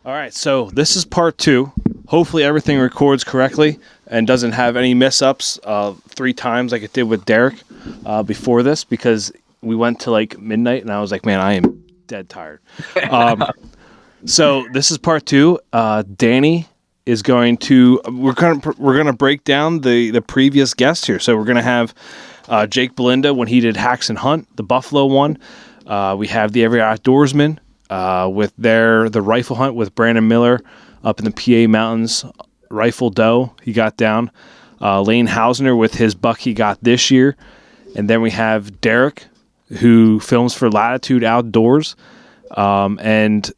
All right, so this is part 2. Hopefully everything records correctly and doesn't have any mess-ups 3 times like it did with Derek before this, because we went to like midnight and I was like, man, I am dead tired. So this is part 2. Danny is going to we're gonna break down the previous guest here. So we're gonna have Jake Belinda when he did Hacks and Hunt, the Buffalo one. We have the Every Outdoorsman with the rifle hunt with Brandon Miller up in the PA Mountains, rifle doe he got down. Lane Hausner with his buck he got this year. And then we have Derek, who films for Latitude Outdoors. And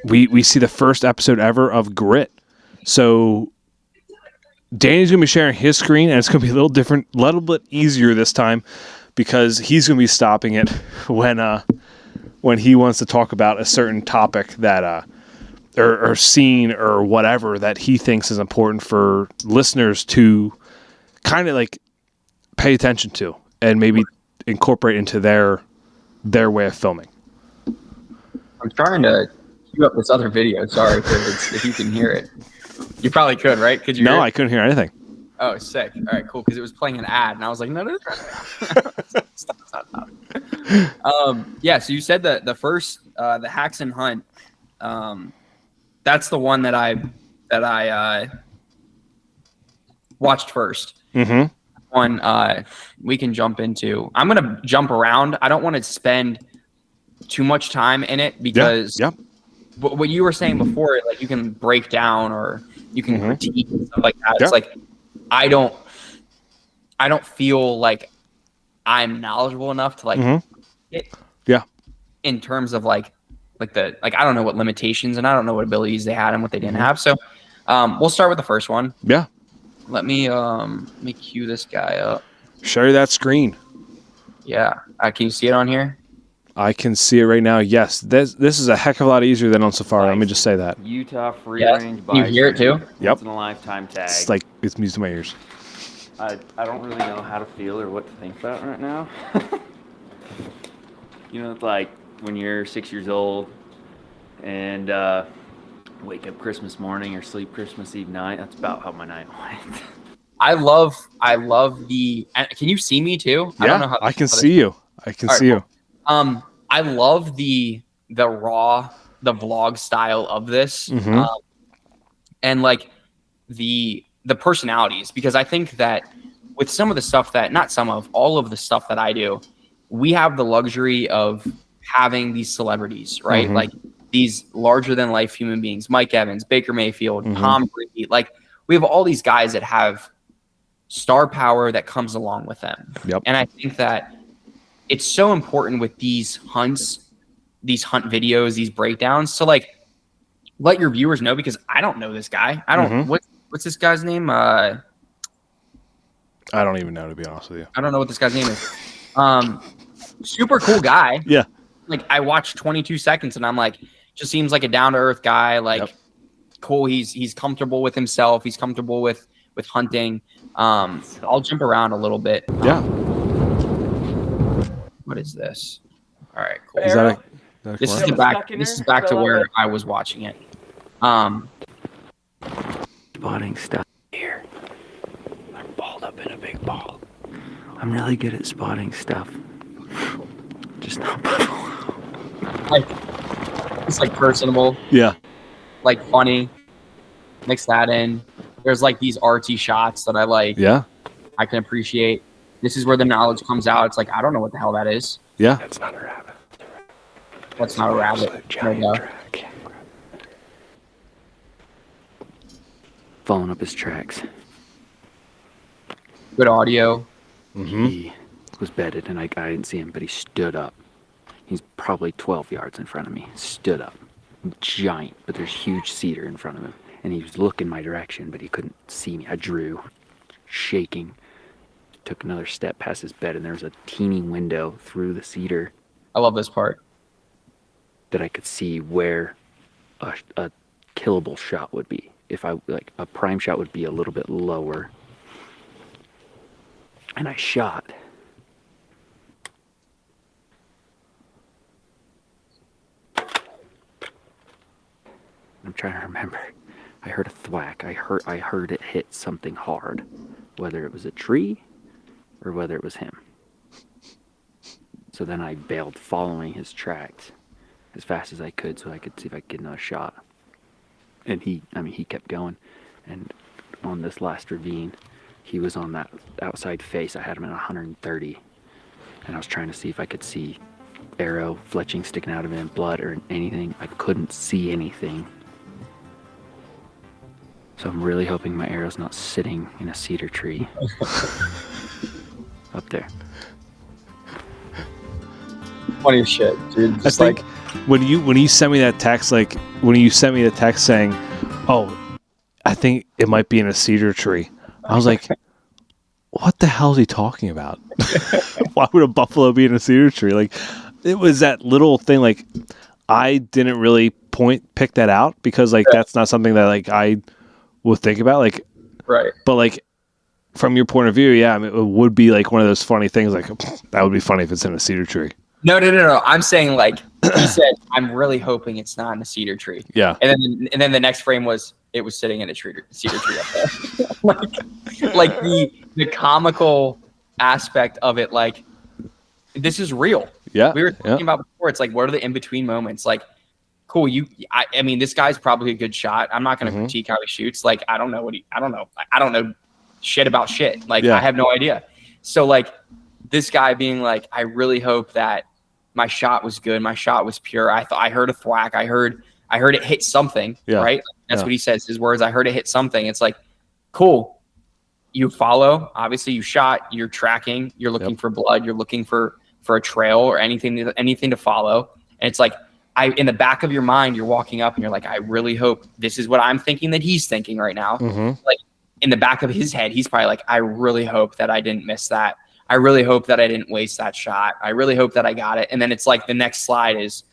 we see the first episode ever of Grit. So Danny's going to be sharing his screen, and it's going to be a little bit easier this time, because he's going to be stopping it when he wants to talk about a certain topic that or scene or whatever that he thinks is important for listeners to kind of like pay attention to and maybe incorporate into their way of filming. I'm trying to cue up this other video. Sorry if you can hear it. You probably could, right? Could you? No, I couldn't hear anything. Oh, sick. All right, cool. Because it was playing an ad, and I was like, no. Stop. Yeah. So you said the first, the Hacks and Hunt. That's the one that I watched first. Mm-hmm. One we can jump into. I'm gonna jump around. I don't want to spend too much time in it because what you were saying before, like you can break down or you can critique and stuff like that. It's like I don't feel like I'm knowledgeable enough to like it in terms of like I don't know what limitations and I don't know what abilities they had and what they didn't have. So we'll start with the first one. Yeah. Let me cue this guy up. Share that screen. Yeah. Can you see it on here? I can see it right now. Yes, this is a heck of a lot easier than on Safari. Let me just say that. Utah free range. You hear it too? Yep. Once in a lifetime tag. It's music to my ears. I don't really know how to feel or what to think about right now. You know, it's like when you're 6 years old and wake up Christmas morning or sleep Christmas Eve night. That's about how my night went. I love the. Can you see me too? Yeah, I don't know I can see you. I can see you. I love the vlog style of this, and like the personalities, because I think that with some of the stuff all of the stuff that I do, we have the luxury of having these celebrities, right? Like these larger than life human beings, Mike Evans, Baker Mayfield, Tom Brady. Like we have all these guys that have star power that comes along with them. Yep. And I think that it's so important with these hunt videos, these breakdowns, to like let your viewers know, because I don't know this guy. I don't what's this guy's name? I don't even know, to be honest with you. I don't know what this guy's name is. Super cool guy. Yeah. Like I watched 22 seconds and I'm like, just seems like a down to earth guy. Like cool. He's comfortable with himself. He's comfortable with hunting. I'll jump around a little bit. Yeah. What is this? All right, cool. Is that this is back to where I was watching it. Spotting stuff here. I'm balled up in a big ball. I'm really good at spotting stuff. Just not buffalo. Like it's like personable. Yeah. Like funny. Mix that in. There's like these artsy shots that I like. Yeah. I can appreciate. This is where the knowledge comes out. It's like, I don't know what the hell that is. Yeah. That's not a rabbit. That's not a rabbit. Following up his tracks. Good audio. He was bedded, and I didn't see him, but he stood up. He's probably 12 yards in front of me. Stood up. Giant, but there's huge cedar in front of him. And he was looking my direction, but he couldn't see me. I drew, shaking. Took another step past his bed, and there was a teeny window through the cedar. I love this part. That I could see where a killable shot would be. If I, like, a prime shot would be a little bit lower. And I shot. I'm trying to remember. I heard a thwack. I heard it hit something hard, whether it was a tree or whether it was him. So then I bailed following his tracks as fast as I could so I could see if I could get another shot. And he kept going. And on this last ravine, he was on that outside face. I had him at 130. And I was trying to see if I could see arrow fletching sticking out of him, blood or anything. I couldn't see anything. So I'm really hoping my arrow's not sitting in a cedar tree up there. Funny as shit, dude. I think when you sent me that text, like when you sent me the text saying, "Oh, I think it might be in a cedar tree," I was like, "What the hell is he talking about? Why would a buffalo be in a cedar tree?" Like, it was that little thing. Like, I didn't really pick that out because like that's not something that like I would think about. Like, right. But like from your point of view, yeah, I mean, it would be like one of those funny things. Like, that would be funny if it's in a cedar tree. No. I'm saying like he said, I'm really hoping it's not in a cedar tree. Yeah. And then the next frame was it was sitting in a cedar tree up there. like the comical aspect of it, like this is real. Yeah. We were talking about before. It's like, what are the in between moments? Like, cool. I mean, this guy's probably a good shot. I'm not going to critique how he shoots. Like, I don't know I don't know shit about shit. Like, I have no idea. So like this guy being like, I really hope that my shot was good. My shot was pure. I heard a thwack. I heard it hit something. Yeah. Right. That's what he says. His words. I heard it hit something. It's like, cool. You follow. Obviously, you shot. You're tracking. You're looking for blood. You're looking for a trail or anything to follow. And it's like, in the back of your mind, you're walking up and you're like, I really hope this is what I'm thinking that he's thinking right now. Like in the back of his head, he's probably like, I really hope that I didn't miss that. I really hope that I didn't waste that shot. I really hope that I got it. And then it's like the next slide is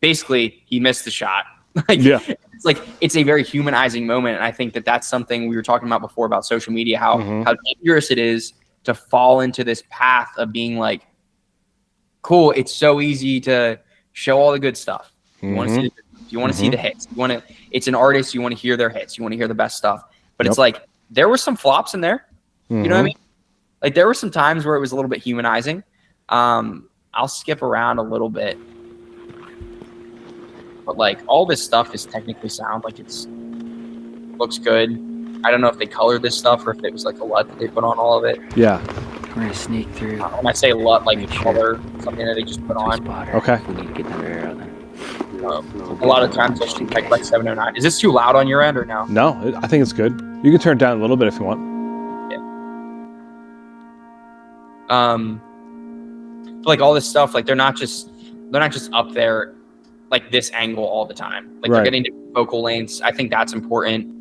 basically he missed the shot. It's like, it's a very humanizing moment. And I think that that's something we were talking about before about social media, how dangerous it is to fall into this path of being like, cool. It's so easy to show all the good stuff. You want to see you want to see the hits. It's an artist. You want to hear their hits. You want to hear the best stuff. But it's like there were some flops in there. You know what I mean? Like there were some times where it was a little bit humanizing. I'll skip around a little bit, but like all this stuff is technically sound. Like looks good. I don't know if they colored this stuff or if it was like a LUT that they put on all of it. Yeah. We're gonna sneak through. When I say LUT, like a color, something that they just put on. Okay. We need to get another arrow then. A lot of times I shoot like 709. Is this too loud on your end or no? No, I think it's good. You can turn it down a little bit if you want. Like all this stuff, like they're not just up there like this angle all the time. Like they're getting different focal lengths. I think that's important.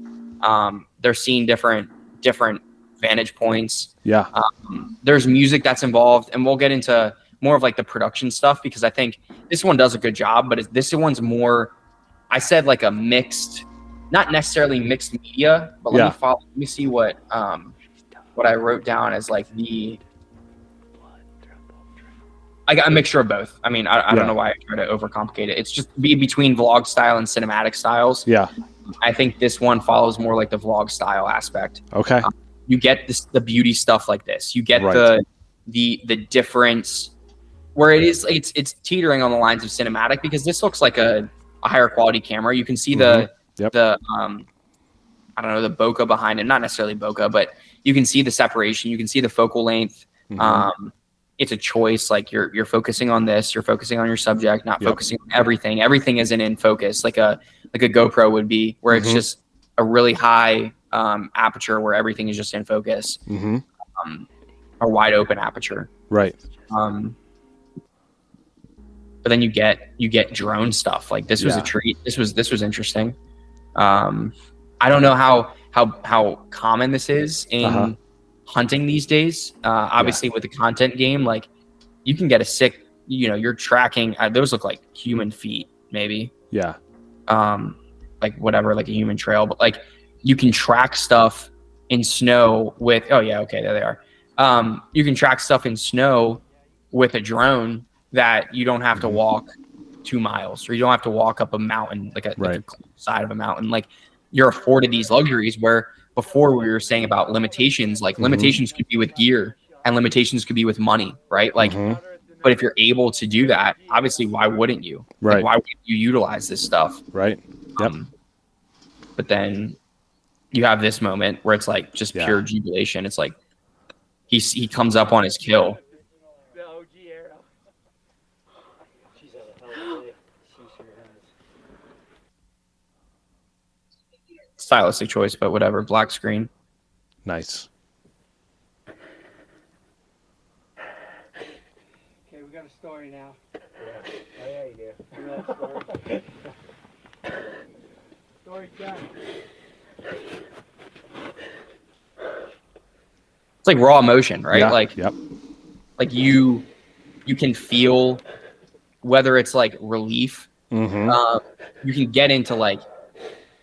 They're seeing different vantage points. Yeah. There's music that's involved, and we'll get into more of like the production stuff because I think this one does a good job, but this one's more, I said like a mixed, not necessarily mixed media, but let me see what I wrote down as like I got a mixture of both. I mean, I don't know why I try to overcomplicate it. It's just between vlog style and cinematic styles. Yeah. I think this one follows more like the vlog style aspect. Okay. You get the beauty stuff like this. You get the difference where it is. It's teetering on the lines of cinematic because this looks like a higher quality camera. You can see the I don't know, the bokeh behind it. Not necessarily bokeh, but you can see the separation. You can see the focal length. It's a choice. Like you're focusing on this. You're focusing on your subject, not focusing on everything. Everything isn't in focus like a GoPro would be, where it's just a really high aperture where everything is just in focus. A wide open aperture. Right. But then you get drone stuff. Like this was a treat. This was interesting. I don't know how common this is in hunting these days. Obviously with the content game, like you can get a sick, you're tracking, those look like human feet maybe. Yeah. Like whatever, like a human trail, but like you can track stuff in snow with, there they are. You can track stuff in snow with a drone that you don't have to walk 2 miles, or you don't have to walk up a mountain, like a Right. side of a mountain. Like, you're afforded these luxuries where before we were saying about limitations, like limitations could be with gear and limitations could be with money, right? Like, but if you're able to do that, obviously, why wouldn't you? Right. Like, why wouldn't you utilize this stuff? Right. Yep. But then you have this moment where it's like just pure jubilation. It's like he comes up on his kill. Stylistic choice, but whatever. Black screen. Nice. Okay, we got a story now. Yeah. Oh, yeah, you do. You know that story? Story's done. It's like raw emotion, right? Yeah. Like, like you can feel whether it's like relief. You can get into like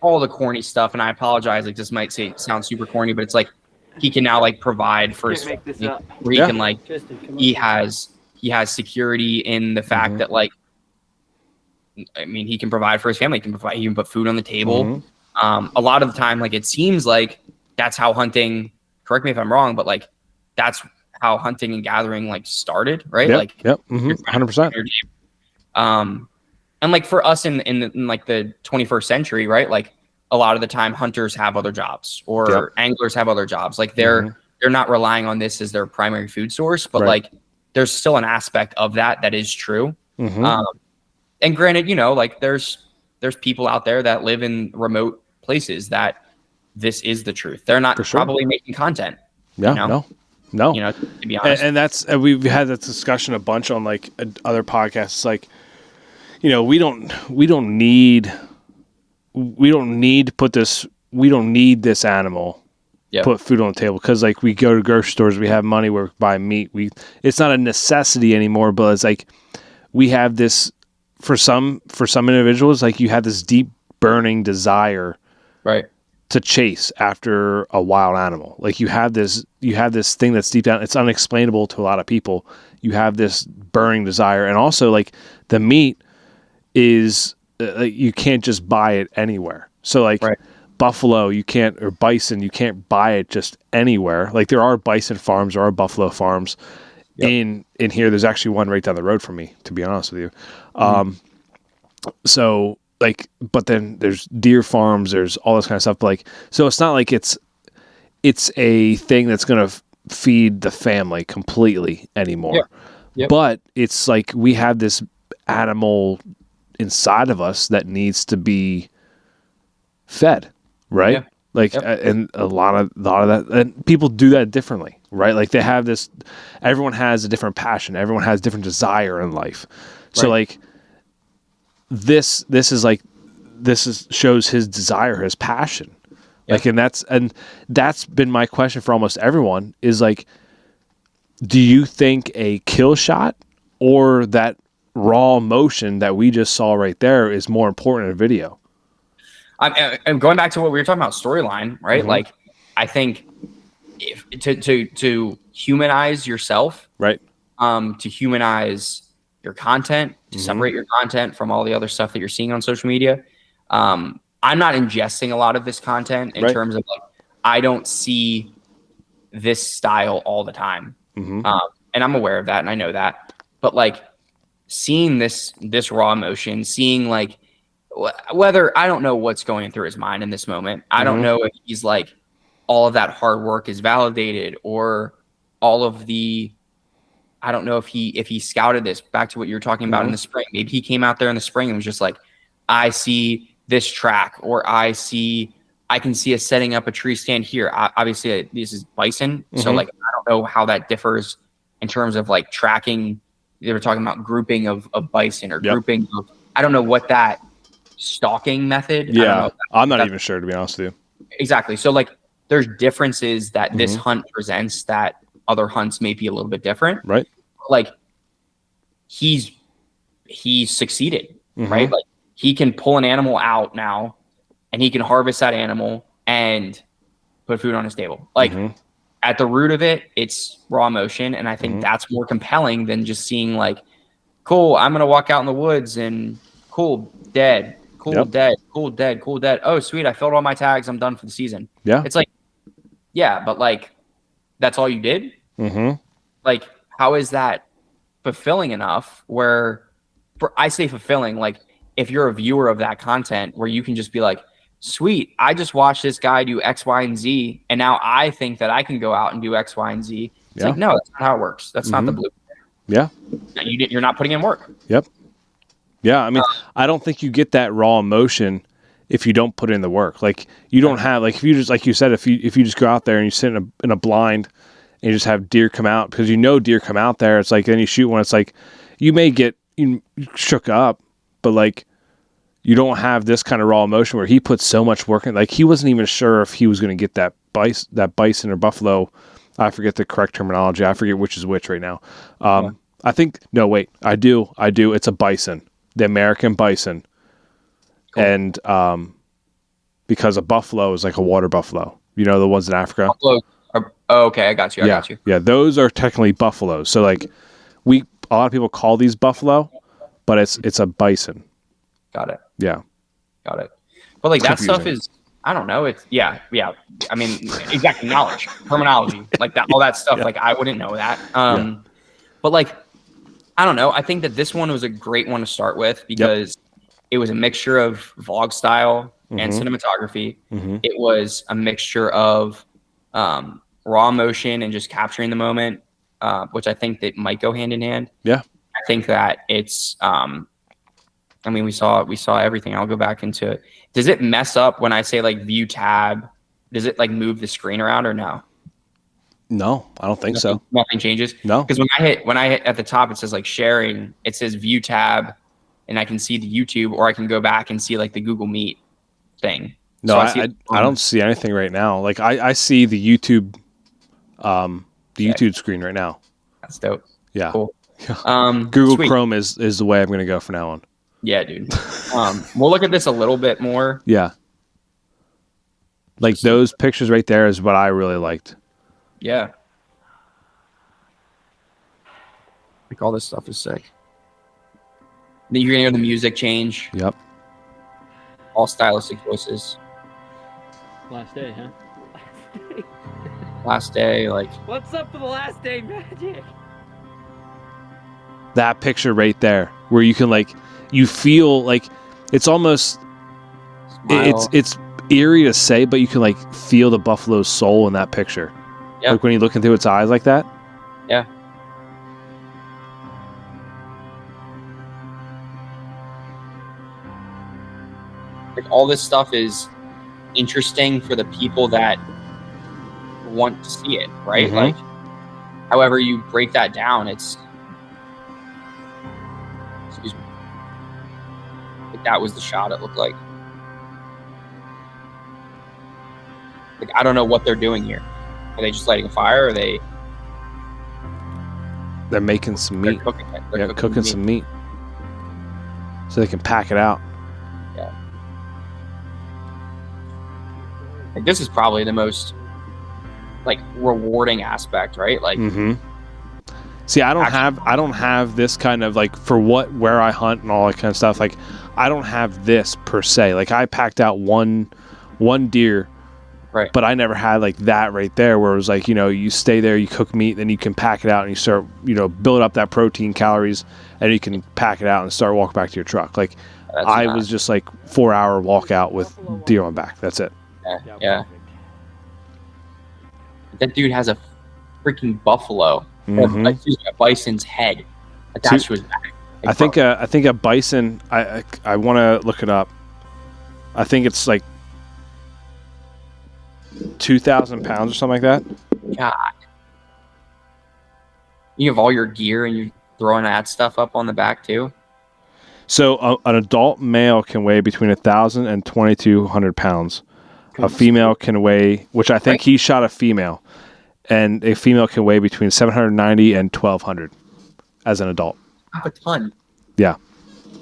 all the corny stuff, and I apologize. Like, this might sound super corny, but it's like he can now like provide for his family, where he can like he has security in the fact that like, I mean, he can provide for his family. He can put food on the table. A lot of the time, like, it seems like that's how hunting. Correct me if I'm wrong, but like that's how hunting and gathering like started, right? Like, 100%. And like for us in like the 21st century, right? Like a lot of the time hunters have other jobs or anglers have other jobs. Like they're not relying on this as their primary food source, but like there's still an aspect of that is true. And granted, you know, like there's people out there that live in remote places that this is the truth. They're not probably making content. Yeah, you know? No. You know, to be honest. And that's we've had that discussion a bunch on like other podcasts. Like, you know, we don't need to put this. We don't need this animal. Put food on the table because like we go to grocery stores, we have money, we're buying meat. It's not a necessity anymore, but it's like we have this for some individuals. Like you have this deep burning desire, right, to chase after a wild animal. Like you have this thing that's deep down. It's unexplainable to a lot of people. You have this burning desire, and also like the meat is you can't just buy it anywhere. So like buffalo, you can't, or bison, you can't buy it just anywhere. Like there are bison farms, there are buffalo farms in here. There's actually one right down the road from me, to be honest with you. So like, but then there's deer farms, there's all this kind of stuff. But like, so it's not like it's a thing that's going to feed the family completely anymore. But it's like we have this animal inside of us that needs to be fed, right? Like, and a lot of that, and people do that differently, right? Like they have this, everyone has a different passion, everyone has different desire in life. So like this shows his desire, his passion. Like, and that's been my question for almost everyone is like, do you think a kill shot or that raw emotion that we just saw right there is more important in a video? I'm going back to what we were talking about, storyline, right? Like, I think if to humanize yourself, right? To humanize your content, to separate your content from all the other stuff that you're seeing on social media. I'm not ingesting a lot of this content in terms of like, I don't see this style all the time. And I'm aware of that and I know that, but like seeing this raw emotion, seeing like whether, I don't know what's going through his mind in this moment. I don't know if he's like, all of that hard work is validated or all of the, I don't know if he scouted this back to what you were talking about in the spring. Maybe he came out there in the spring and was just like, I see this track, or I can see us setting up a tree stand here. Obviously, this is bison. So like, I don't know how that differs in terms of like tracking. They were talking about grouping of bison or grouping of, I don't know what that stalking method. Yeah. I'm not even sure, to be honest with you. Exactly. So like there's differences that this hunt presents that other hunts may be a little bit different. Right. Like he succeeded, right? Like he can pull an animal out now and he can harvest that animal and put food on his table. Like at the root of it, it's raw emotion. And I think that's more compelling than just seeing like cool. I'm going to walk out in the woods and cool, dead, cool, dead, cool, dead, cool, dead. Oh, sweet. I filled all my tags. I'm done for the season. Yeah. It's like, yeah, but like, that's all you did? Mm-hmm. Like, how is that fulfilling enough where I say fulfilling, like if you're a viewer of that content where you can just be like, sweet, I just watched this guy do X, Y, and Z, and now I think that I can go out and do X, Y, and Z. It's like, no, that's not how it works. That's not the blueprint. Yeah. You're not putting in work. Yep. Yeah. I mean, I don't think you get that raw emotion if you don't put in the work. Like you don't have, like, if you just, like you said, if you just go out there and you sit in a blind and you just have deer come out, because deer come out there, it's like, then you shoot one, it's like, you may get shook up, but like, you don't have this kind of raw emotion where he put so much work in. Like he wasn't even sure if he was going to get that bison or buffalo. I forget the correct terminology. I forget which is which right now. I think, no, wait, I do. It's a bison, the American bison. Cool. And because a buffalo is like a water buffalo, the ones in Africa. Buffalo okay, I got you. I got you. Yeah, those are technically buffaloes. So like a lot of people call these buffalo, but it's a bison. Got it. Yeah. Got it. But like that stuff is, I don't know. It's yeah. I mean, exactly, knowledge, terminology, like that, all that stuff. Yeah. Like I wouldn't know that. But like, I don't know. I think that this one was a great one to start with because it was a mixture of vlog style and cinematography. It was a mixture of raw emotion and just capturing the moment, which I think that might go hand in hand. Yeah. I think that it's, I mean, we saw everything. I'll go back into it. Does it mess up when I say like view tab? Does it like move the screen around or no? No, I don't think so. Nothing changes. No, because when I hit at the top, it says like sharing. It says view tab, and I can see the YouTube, or I can go back and see like the Google Meet thing. No, so I don't see anything right now. Like I see the YouTube, YouTube screen right now. That's dope. Yeah. Cool. Google Chrome is the way I'm going to go from now on. Yeah, dude. We'll look at this a little bit more. Yeah. Like those pictures right there is what I really liked. Yeah. Like all this stuff is sick. Then you're going to hear the music change. Yep. All stylistic choices. Last day, huh? Last day, like. What's up for the last day magic? That picture right there where you can like, you feel like it's almost, it's eerie to say, but you can like feel the buffalo's soul in that picture. Yeah. Like when you look into its eyes like that. Yeah. Like all this stuff is interesting for the people that want to see it, right? Like, however you break that down, it's. Excuse me. Like that was the shot it looked like. Like I don't know what they're doing here. Are they just lighting a fire? Or are they? They're making some meat. Cooking it. They're cooking some meat, so they can pack it out. Yeah. Like this is probably the most like rewarding aspect, right? Like. See, I don't have this kind of like for where I hunt and all that kind of stuff. Like, I don't have this per se. Like, I packed out one deer, right? But I never had like that right there where it was like, you stay there, you cook meat, then you can pack it out and you start, build up that protein calories, and you can pack it out and start walking back to your truck. Like, I was just like 4-hour walkout with deer on back. That's it. Yeah. That dude has a freaking buffalo. Like a bison's head attached to his back. Like, I think a bison. I want to look it up. I think it's like 2,000 pounds or something like that. God, you have all your gear and you're throwing that stuff up on the back too. So an adult male can weigh between 1,000 and 2,200 pounds. A female can weigh, which I think he shot a female. And a female can weigh between 790 and 1,200 as an adult. Half a ton. Yeah.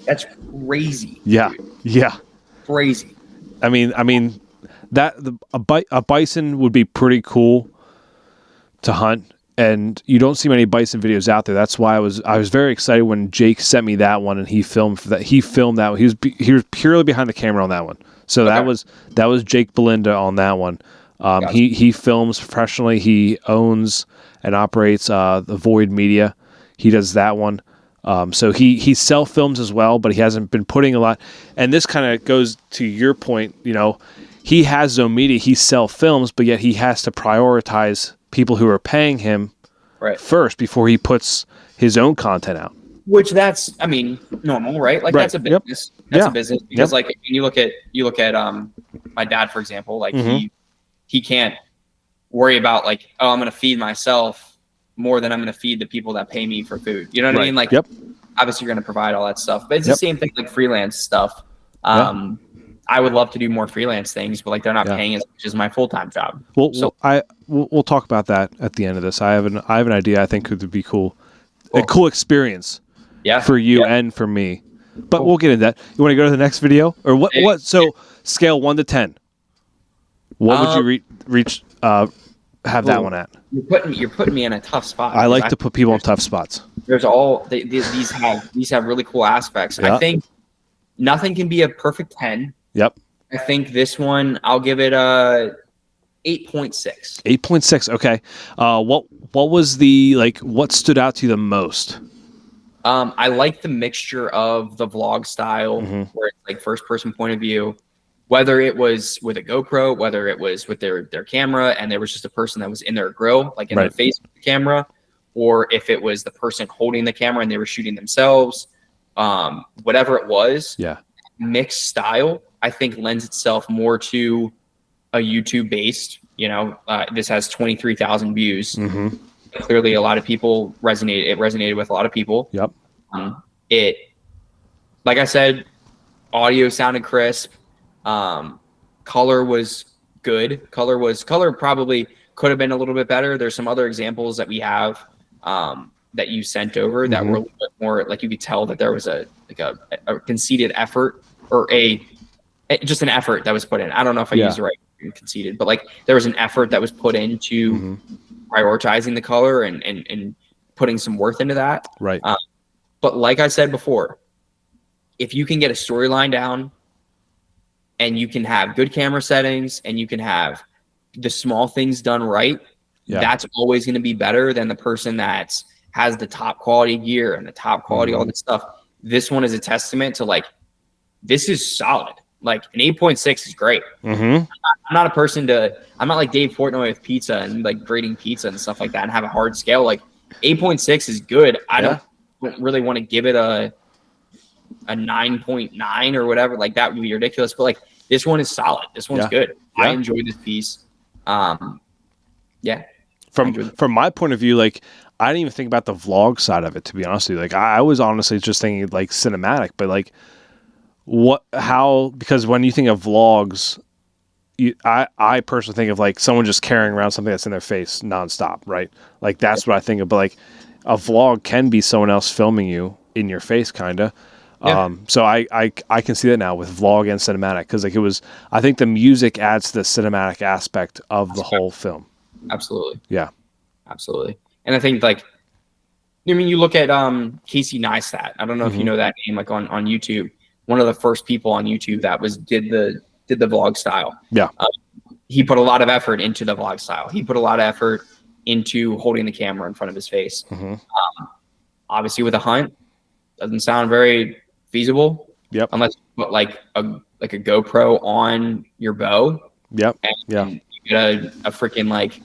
That's crazy. Yeah. Yeah. Crazy. I mean, that a bison would be pretty cool to hunt and you don't see many bison videos out there. That's why I was very excited when Jake sent me that one, and he filmed that. He filmed that one. He was purely behind the camera on that one. So that was Jake Belinda on that one. Gotcha. He films professionally. He owns and operates the Void Media. He does that one. So he self films as well, but he hasn't been putting a lot. And this kind of goes to your point. You know, he has Zone Media. He self films, but yet he has to prioritize people who are paying him first before he puts his own content out. Which that's, I mean, normal, right? Like that's a business. Yep. That's a business because like you look at my dad, for example, like he can't worry about like, oh, I'm going to feed myself more than I'm going to feed the people that pay me for food. You know what I mean? Like, obviously you're going to provide all that stuff, but it's the same thing like freelance stuff. I would love to do more freelance things, but like they're not paying as much as my full-time job. Well, so we'll talk about that at the end of this. I have an idea I think could be cool. A cool experience for you and for me. But we'll get into that. You want to go to the next video? Or what so scale 1 to 10. What would you reach have that one at? You're putting me in a tough spot. I like to put people in tough spots. There's these have really cool aspects. I think nothing can be a perfect 10. Yep. I think this one I'll give it a 8.6. 8.6. Okay. What was what stood out to you the most? I like the mixture of the vlog style where it's like first person point of view, whether it was with a GoPro, whether it was with their camera and there was just a person that was in their grill, like in their face with the camera, or if it was the person holding the camera and they were shooting themselves, whatever it was. Yeah. Mixed style, I think lends itself more to a YouTube based, this has 23,000 views. Clearly a lot of people resonated with a lot of people. Yep. Like I said, audio sounded crisp. Color was good. Color probably could have been a little bit better. There's some other examples that we have, that you sent over that were a little bit more, like you could tell that there was a conceited effort or just an effort that was put in. I don't know if I used the right word, conceited, but like there was an effort that was put into prioritizing the color and putting some worth into that. Right. But like I said before, if you can get a storyline down and you can have good camera settings and you can have the small things done right, that's always going to be better than the person that has the top quality gear and the top quality, all this stuff. This one is a testament to like, this is solid. Like an 8.6 is great. I'm not a person I'm not like Dave Portnoy with pizza and like grading pizza and stuff like that and have a hard scale. Like 8.6 is good. I don't really want to give it a 9.9 or whatever. Like that would be ridiculous. But like this one is solid. This one's good. I enjoyed this piece. From my point of view, like I didn't even think about the vlog side of it, to be honest with you. Like I was honestly just thinking like cinematic, but like because when you think of vlogs, I personally think of like someone just carrying around something that's in their face nonstop, right? Like that's what I think of. But like a vlog can be someone else filming you in your face, kind of. So I can see that now with vlog and cinematic, because like I think the music adds to the cinematic aspect of the whole film. Absolutely. Yeah. Absolutely. And I think like, I mean, you look at Casey Neistat. I don't know if you know that name, like on YouTube. One of the first people on YouTube that did the vlog style. Yeah. He put a lot of effort into the vlog style. He put a lot of effort into holding the camera in front of his face. Obviously with a hunt, doesn't sound very feasible. Yep. Unless you put like a GoPro on your bow. Yep. And you get a freaking like,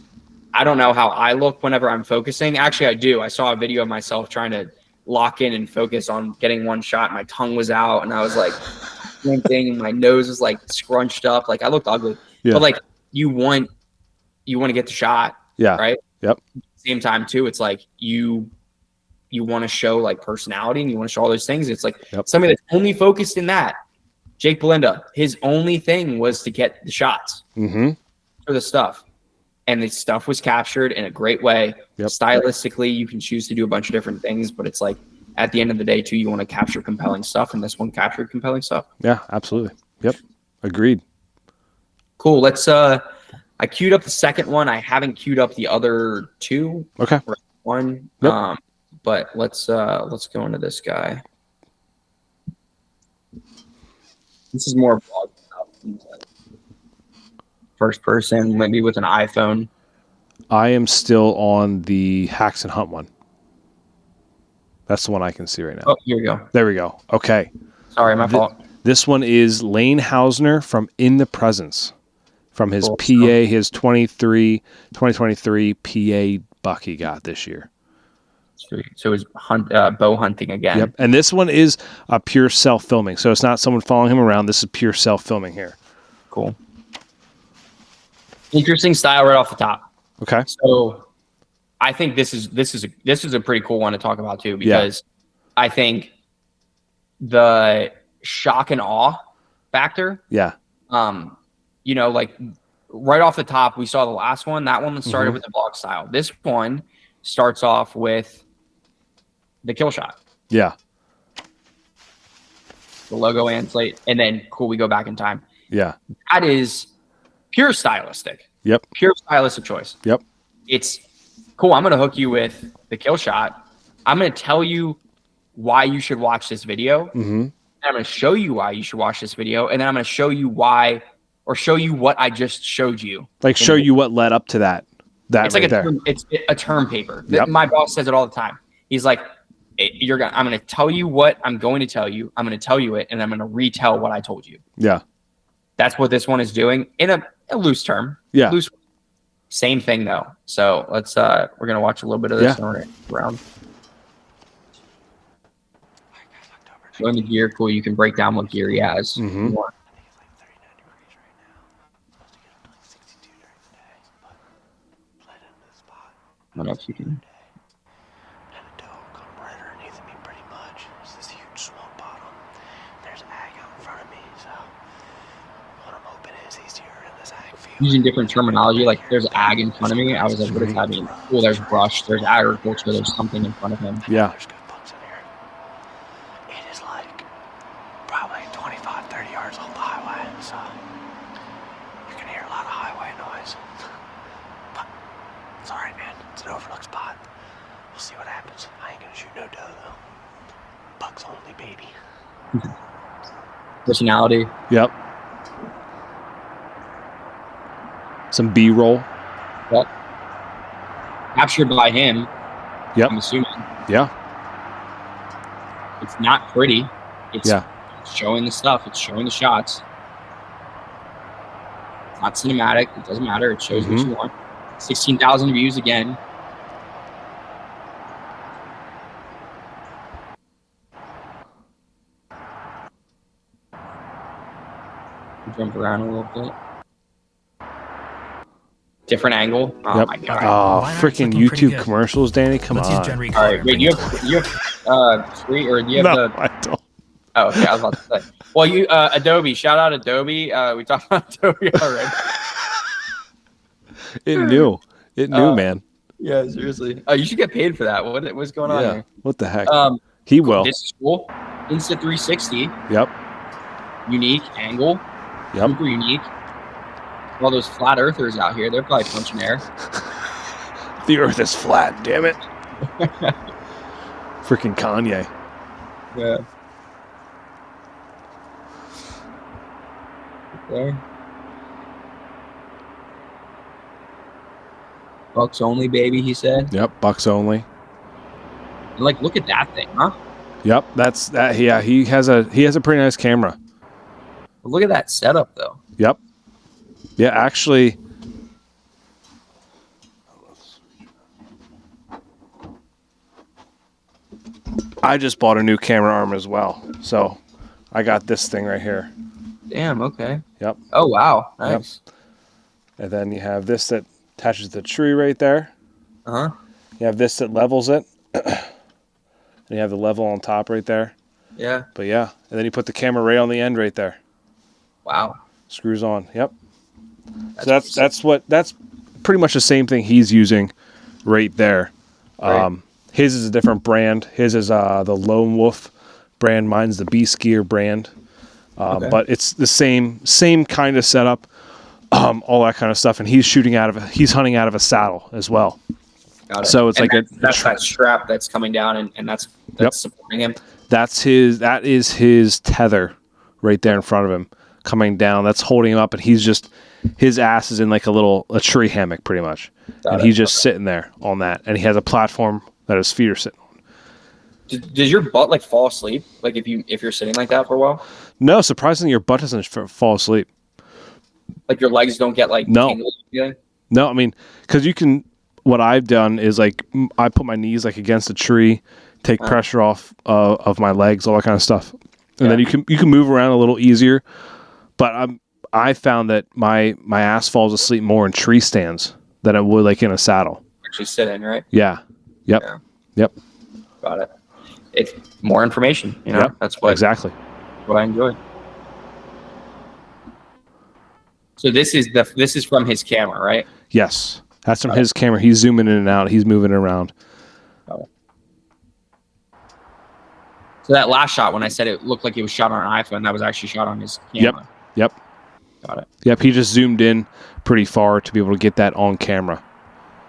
I don't know how I look whenever I'm focusing. Actually, I do. I saw a video of myself trying to lock in and focus on getting one shot. My tongue was out and I was like squinting. My nose was like scrunched up. Like I looked ugly. Yeah. But like you want to get the shot. Yeah. Right. Yep. Same time too, it's like you want to show like personality and you want to show all those things. It's like somebody that's only focused in that. Jake Belinda, his only thing was to get the shots for the stuff. And the stuff was captured in a great way. Yep. Stylistically, you can choose to do a bunch of different things, but it's like at the end of the day, too, you want to capture compelling stuff, and this one captured compelling stuff. Yeah, absolutely. Yep, agreed. Cool. Let's. I I queued up the second one. I haven't queued up the other two. Okay. One. Yep. But let's go into this guy. This is more vlog stuff. First person, maybe with an iPhone. I am still on the Hacks and Hunt one. That's the one I can see right now. Oh, here we go. There we go. Okay. Sorry, my fault. This one is Lane Hausner from In the Presence, from his Cool. PA, his 2023 PA buck he got this year. So it's bow hunting again. Yep. And this one is a pure self-filming. So it's not someone following him around. This is pure self-filming here. Cool. Interesting style right off the top. Okay. So I think this is a pretty cool one to talk about too, because I think the shock and awe factor. Yeah. Like right off the top, we saw the last one. That one started with the vlog style. This one starts off with the kill shot. Yeah. The logo and slate. And then cool, we go back in time. Yeah. That is pure stylistic. Yep. Pure stylistic choice. Yep. It's cool. I'm going to hook you with the kill shot. I'm going to tell you why you should watch this video. Mm-hmm. I'm going to show you why you should watch this video. And then I'm going to show you why, or show you what I just showed you. Like show you what led up to that. It's right like there. it's a term paper. Yep. My boss says it all the time. He's like, I'm going to tell you what I'm going to tell you. I'm going to tell you it, and I'm going to retell what I told you. Yeah. That's what this one is doing in a loose term. Yeah. Loose. Same thing though. So let's we're going to watch a little bit of this around. Showing the gear, cool. You can break down what gear he has. Mm-hmm. What else you can? Using different terminology, like there's ag in front of me. I was like, what does that mean? Well, there's brush, there's agriculture, there's something in front of him. Yeah. There's good bucks in here. It is like probably 25, 30 yards off the highway, so you can hear a lot of highway noise. But it's all right, man. It's an overlook spot. We'll see what happens. I ain't gonna shoot no doe, though. Bucks only, baby. Personality. Yep. Some B-roll. Yep. Captured by him. Yep. I'm assuming. Yeah. It's not pretty. It's Yeah. showing the stuff. It's showing the shots. It's not cinematic. It doesn't matter. It shows what you want. 16,000 views again. Jump around a little bit. Different angle. Oh Yep. my god. Oh, Why not? freaking Looking pretty YouTube good. commercials, Danny. Come Let's on. use Gen Recolor. All right, wait. Bring You it have free, or do you have No, the? I don't. Oh, okay. I was about to say. Well, you Adobe. Shout out Adobe. We talked about Adobe already. It knew. It knew, man. Yeah, seriously. Oh, you should get paid for that. What's going on Yeah. here? What the heck? Um, He will. This is cool. Insta 360. Yep. Unique angle. Yep. Super unique. All those flat earthers out here, they're probably punching air. The earth is flat, damn it. Freaking Kanye. Yeah. There. Bucks only, baby, he said. Yep. Bucks only. And like, look at that thing, huh? Yep. That's that. Yeah. He has a pretty nice camera. But look at that setup, though. Yep. Yeah. Actually. I just bought a new camera arm as well. So I got this thing right here. Damn, okay. Yep. Oh, wow. Nice. And then you have this that attaches the tree right there. Uh-huh. You have this that levels it. And you have the level on top right there. Yeah. But yeah. And then you put the camera right on the end right there. Wow. Screws on. Yep. That's pretty much the same thing he's using right there. Right. His is a different brand. His is the Lone Wolf brand. Mine's the Beeck brand. Okay. But it's the same kind of setup. all that kind of stuff. And he's hunting out of a saddle as well. Got it. So it's and like that's that strap that's coming down, and that's supporting him. That is his tether right there in front of him coming down. That's holding him up, and his ass is in like a tree hammock pretty much. He's just sitting there on that, and he has a platform that his feet are sitting on. Does your butt like fall asleep? Like if you're sitting like that for a while? No, surprisingly, your butt doesn't fall asleep. Like your legs don't get like tangled? No, I mean, because you can. What I've done is like I put my knees like against a tree, take pressure off of my legs, all that kind of stuff, and then you can move around a little easier. But I found that my ass falls asleep more in tree stands than it would like in a saddle. Actually sitting, right? Yeah. Yep. Yeah. Yep. Got it. It's more information, you know. Yep. That's what exactly what I enjoy. So this is from his camera, right? Yes. That's from his camera. He's zooming in and out. He's moving it around. So that last shot, when I said it looked like it was shot on an iPhone, that was actually shot on his camera. Yep. Got it. Yep. He just zoomed in pretty far to be able to get that on camera.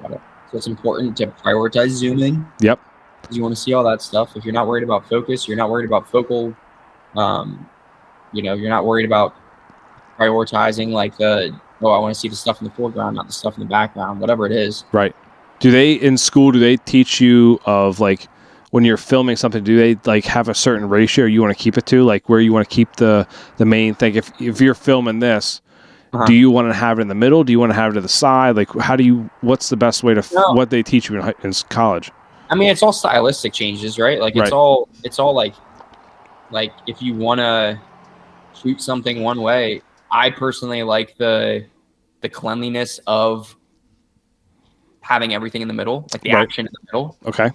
Got it. So it's important to prioritize zooming. Yep. Because you want to see all that stuff. If you're not worried about focus, you're not worried about focal. You're not worried about prioritizing like I want to see the stuff in the foreground, not the stuff in the background, whatever it is. Right. Do they teach you of like when you're filming something, do they like have a certain ratio you want to keep it to? Like where you want to keep the main thing? If you're filming this, do you want to have it in the middle? Do you want to have it to the side? Like what's the best way to, what they teach you in college? I mean, it's all stylistic changes, right? Like it's all like if you want to shoot something one way, I personally like the cleanliness of having everything in the middle, like the action in the middle. Okay.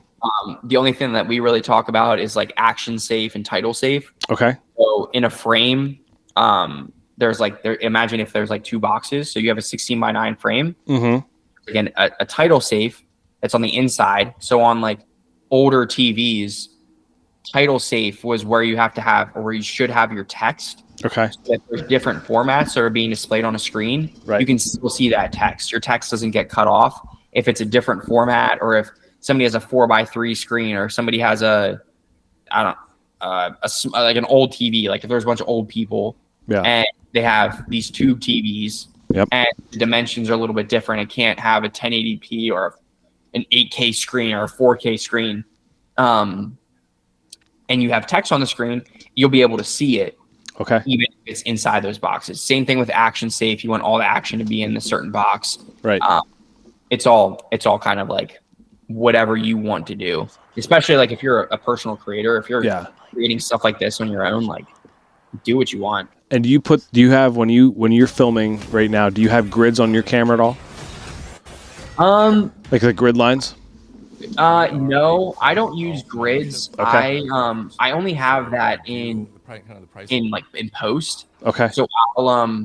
The only thing that we really talk about is like action safe and title safe. Okay. So in a frame, imagine if there's like two boxes. So you have a 16:9 frame. Mm-hmm. Again, a title safe that's on the inside. So on like older TVs, title safe was where you have to have, or where you should have your text. Okay. So if there's different formats that are being displayed on a screen, right, you can still see that text. Your text doesn't get cut off if it's a different format, or if somebody has a 4:3 screen, or somebody has like an old TV. Like if there's a bunch of old people, and they have these tube TVs, and the dimensions are a little bit different. It can't have a 1080p or an 8K screen or a 4K screen, and you have text on the screen, you'll be able to see it. Okay. Even if it's inside those boxes. Same thing with action safe. You want all the action to be in a certain box. Right. It's all kind of like whatever you want to do. Especially like if you're a personal creator, if you're creating stuff like this on your own, like do what you want. And do you have when you're filming right now, do you have grids on your camera at all? Like the grid lines? No, I don't use grids. Okay. I only have that in post. Okay. So I'll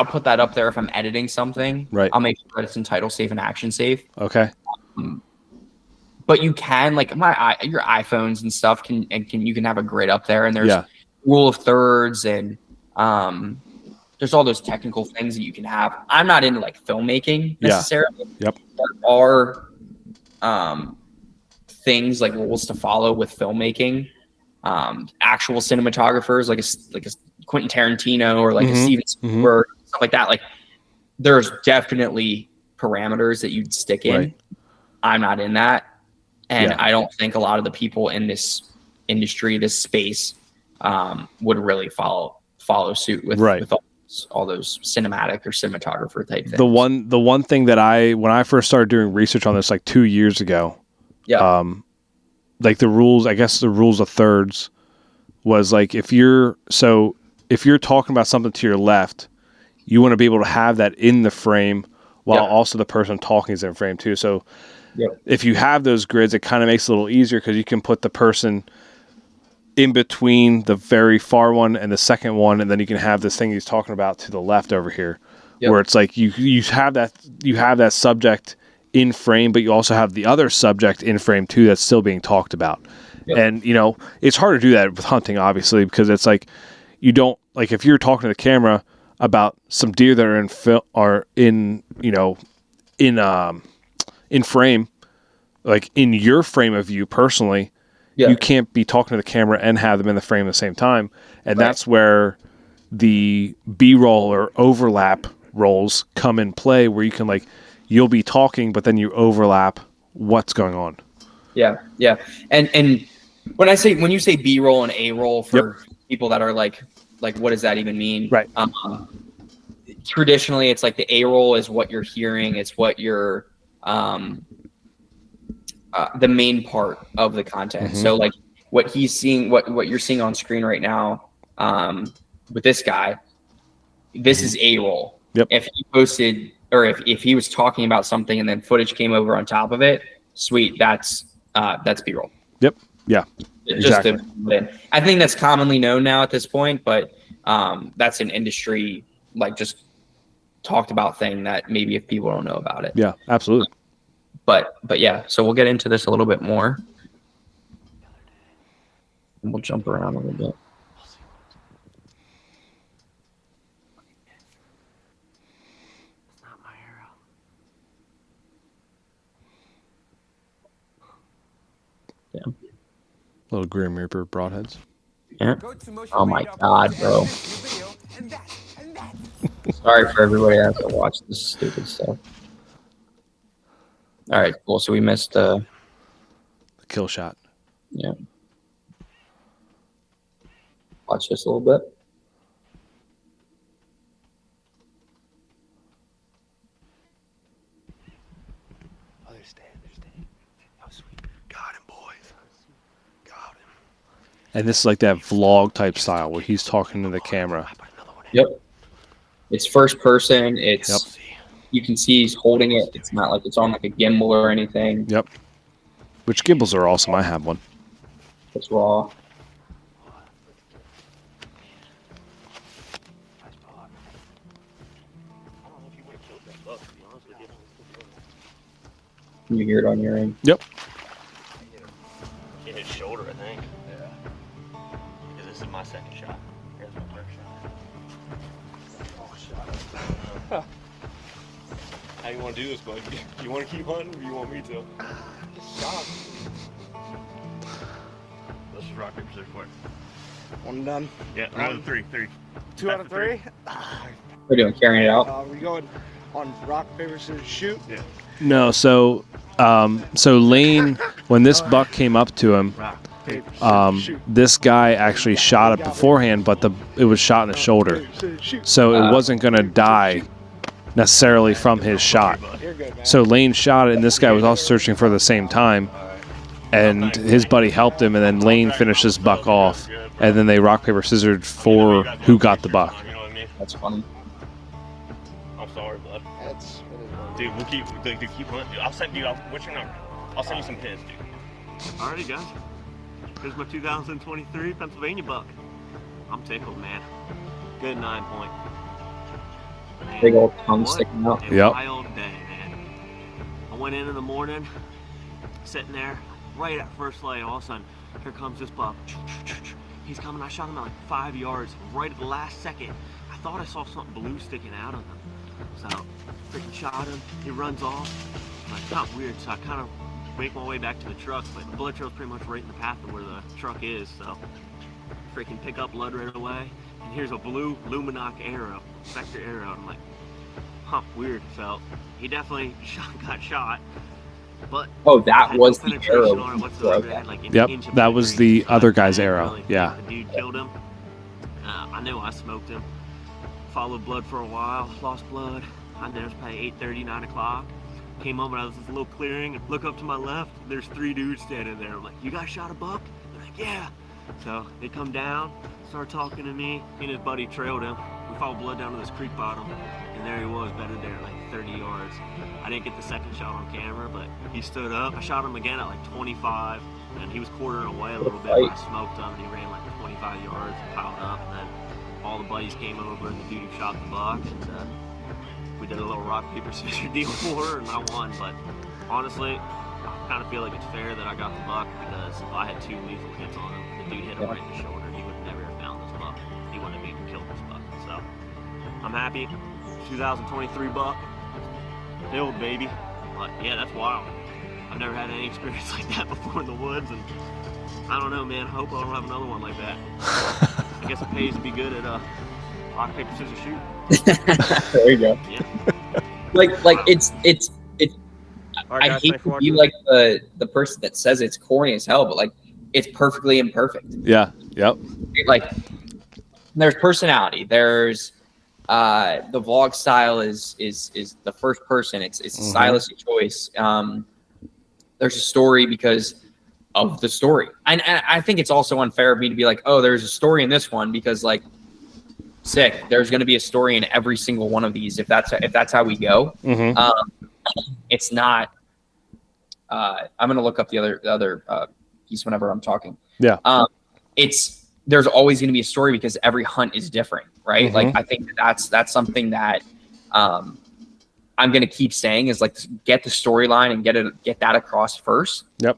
put that up there if I'm editing something. Right. I'll make sure that it's in title safe and action safe. Okay. But you can like your iPhones and stuff you can have a grid up there, and there's rule of thirds, and there's all those technical things that you can have. I'm not into like filmmaking necessarily. Yep. There are things like rules to follow with filmmaking. Actual cinematographers like a Quentin Tarantino or like a Steven Spielberg, stuff like that. Like there's definitely parameters that you'd stick in. Right. I'm not in that. And I don't think a lot of the people in this industry, this space, would really follow suit with all those cinematic or cinematographer type things. The one thing that when I first started doing research on this like 2 years ago, like the rules of thirds was like if you're talking about something to your left, you want to be able to have that in the frame while also the person talking is in frame too. So if you have those grids, it kind of makes it a little easier because you can put the person in between the very far one and the second one, and then you can have this thing he's talking about to the left over here, where it's like you have that subject in frame, but you also have the other subject in frame too that's still being talked about. And it's hard to do that with hunting, obviously, because it's like you don't like if you're talking to the camera about some deer that are in frame, like in your frame of view personally, you can't be talking to the camera and have them in the frame at the same time. And that's where the B-roll or overlap rolls come in play, where you can like, you'll be talking, but then you overlap what's going on. Yeah. And when you say B-roll and A-roll for people that are like, what does that even mean? Right. Traditionally, it's like the A-roll is what you're hearing. It's what you're, the main part of the content. So like what he's seeing, what you're seeing on screen right now, with this guy, this is A-roll. Yep. If he posted, or if he was talking about something and then footage came over on top of it, sweet. That's B-roll. Yep. Yeah. Exactly. I think that's commonly known now at this point, but that's an industry like just talked about thing that maybe if people don't know about it. Yeah, absolutely. But yeah, so we'll get into this a little bit more. And we'll jump around a little bit. It's not my arrow. Yeah. Little Grim Reaper broadheads. Yeah. Oh my God, bro. Sorry for everybody that has to watch this stupid stuff. All right, cool. So we missed the kill shot. Yeah. Watch this a little bit. Oh, they're staying. Oh, sweet. Got him, boys. Got him. And this is like that vlog type style where he's talking to the camera. Yep. It's first person. It's you can see he's holding it. It's not like it's on like a gimbal or anything. Yep. Which gimbals are awesome. I have one. It's raw. Can you hear it on your end? Yep. Hit his shoulder, I think. Yeah. Because this is my second shot. Here's my first shot. How you want to do this, bud? You want to keep hunting, or you want me to? Let's just rock, paper, scissors, quick. One done. Yeah, round of three. 2 out of 3. We're doing carrying it out. We going on rock, paper, scissors, shoot. Yeah. No, so Lane, when this buck came up to him, this guy actually shot it beforehand, but it was shot in the shoulder, so it wasn't going to die necessarily from his shot. So Lane shot it, and this guy was also searching for the same time, and his buddy helped him, and then Lane finished this buck off, and then they rock, paper, scissors for who got the buck. You know what I mean? That's funny. I'm sorry, bud. Dude, we'll keep hunting. Dude, I'll send you. What's your number? I'll send you some pins, dude. Alrighty, guys. Here's my 2023 Pennsylvania buck. I'm tickled, man. Good 9 point. Man, Big old tongue sticking out. a Yep. wild day, man. I went in the morning, sitting there, right at first light. All of a sudden, here comes this buck. He's coming. I shot him at like 5 yards. Right at the last second, I thought I saw something blue sticking out of him. So, freaking shot him. He runs off. I'm like, not weird. So I kind of make my way back to the truck, but the bullet trail's pretty much right in the path of where the truck is. So, freaking pick up blood right away. And here's a blue Luminoc arrow, vector arrow. I'm like, huh, weird. So he definitely got shot. But Oh, that was the penetration arrow. on it whatsoever. It had like an Yep, inch of that was penetration, the other but I guy's didn't arrow. really Yeah. think the dude killed him. I knew I smoked him. Followed blood for a while, lost blood. I there was probably 8:30, 9 o'clock. Came home and I was in this little clearing and look up to my left. There's 3 dudes standing there. I'm like, you guys shot a buck? They're like, yeah. So they come down, start talking to me. He and his buddy trailed him. We followed blood down to this creek bottom. And there he was, bedded there like 30 yards. I didn't get the second shot on camera, but he stood up. I shot him again at like 25. And he was quartering away a little bit. I smoked him and he ran like 25 yards and piled up. And then all the buddies came over and the dude who shot the buck. And we did a little rock, paper, scissors deal for her, and I won. But honestly, I kind of feel like it's fair that I got the buck because I had 2 lethal hits on him. The dude hit him right in the shoulder. He would never have found this buck. He wouldn't have even killed him. I'm happy. 2023 buck. Filled, baby. But yeah, that's wild. I've never had any experience like that before in the woods, and I don't know, man. I hope I don't have another one like that. I guess it pays to be good at rock, paper, scissors, shoot. There you go. Yeah. Like it's All right, I guys, hate thanks for to be watching. like the person that says it's corny as hell, but like it's perfectly imperfect. Yeah. Yep. Like there's personality. There's the vlog style is the first person. It's a stylistic choice. There's a story because of the story, and I think it's also unfair of me to be like, oh, there's a story in this one because like, sick. There's going to be a story in every single one of these if that's how we go. It's not. I'm going to look up the other piece whenever I'm talking. Yeah. There's always going to be a story because every hunt is different, right? Like I think that's something that I'm going to keep saying is like get the storyline and get that across first. Yep.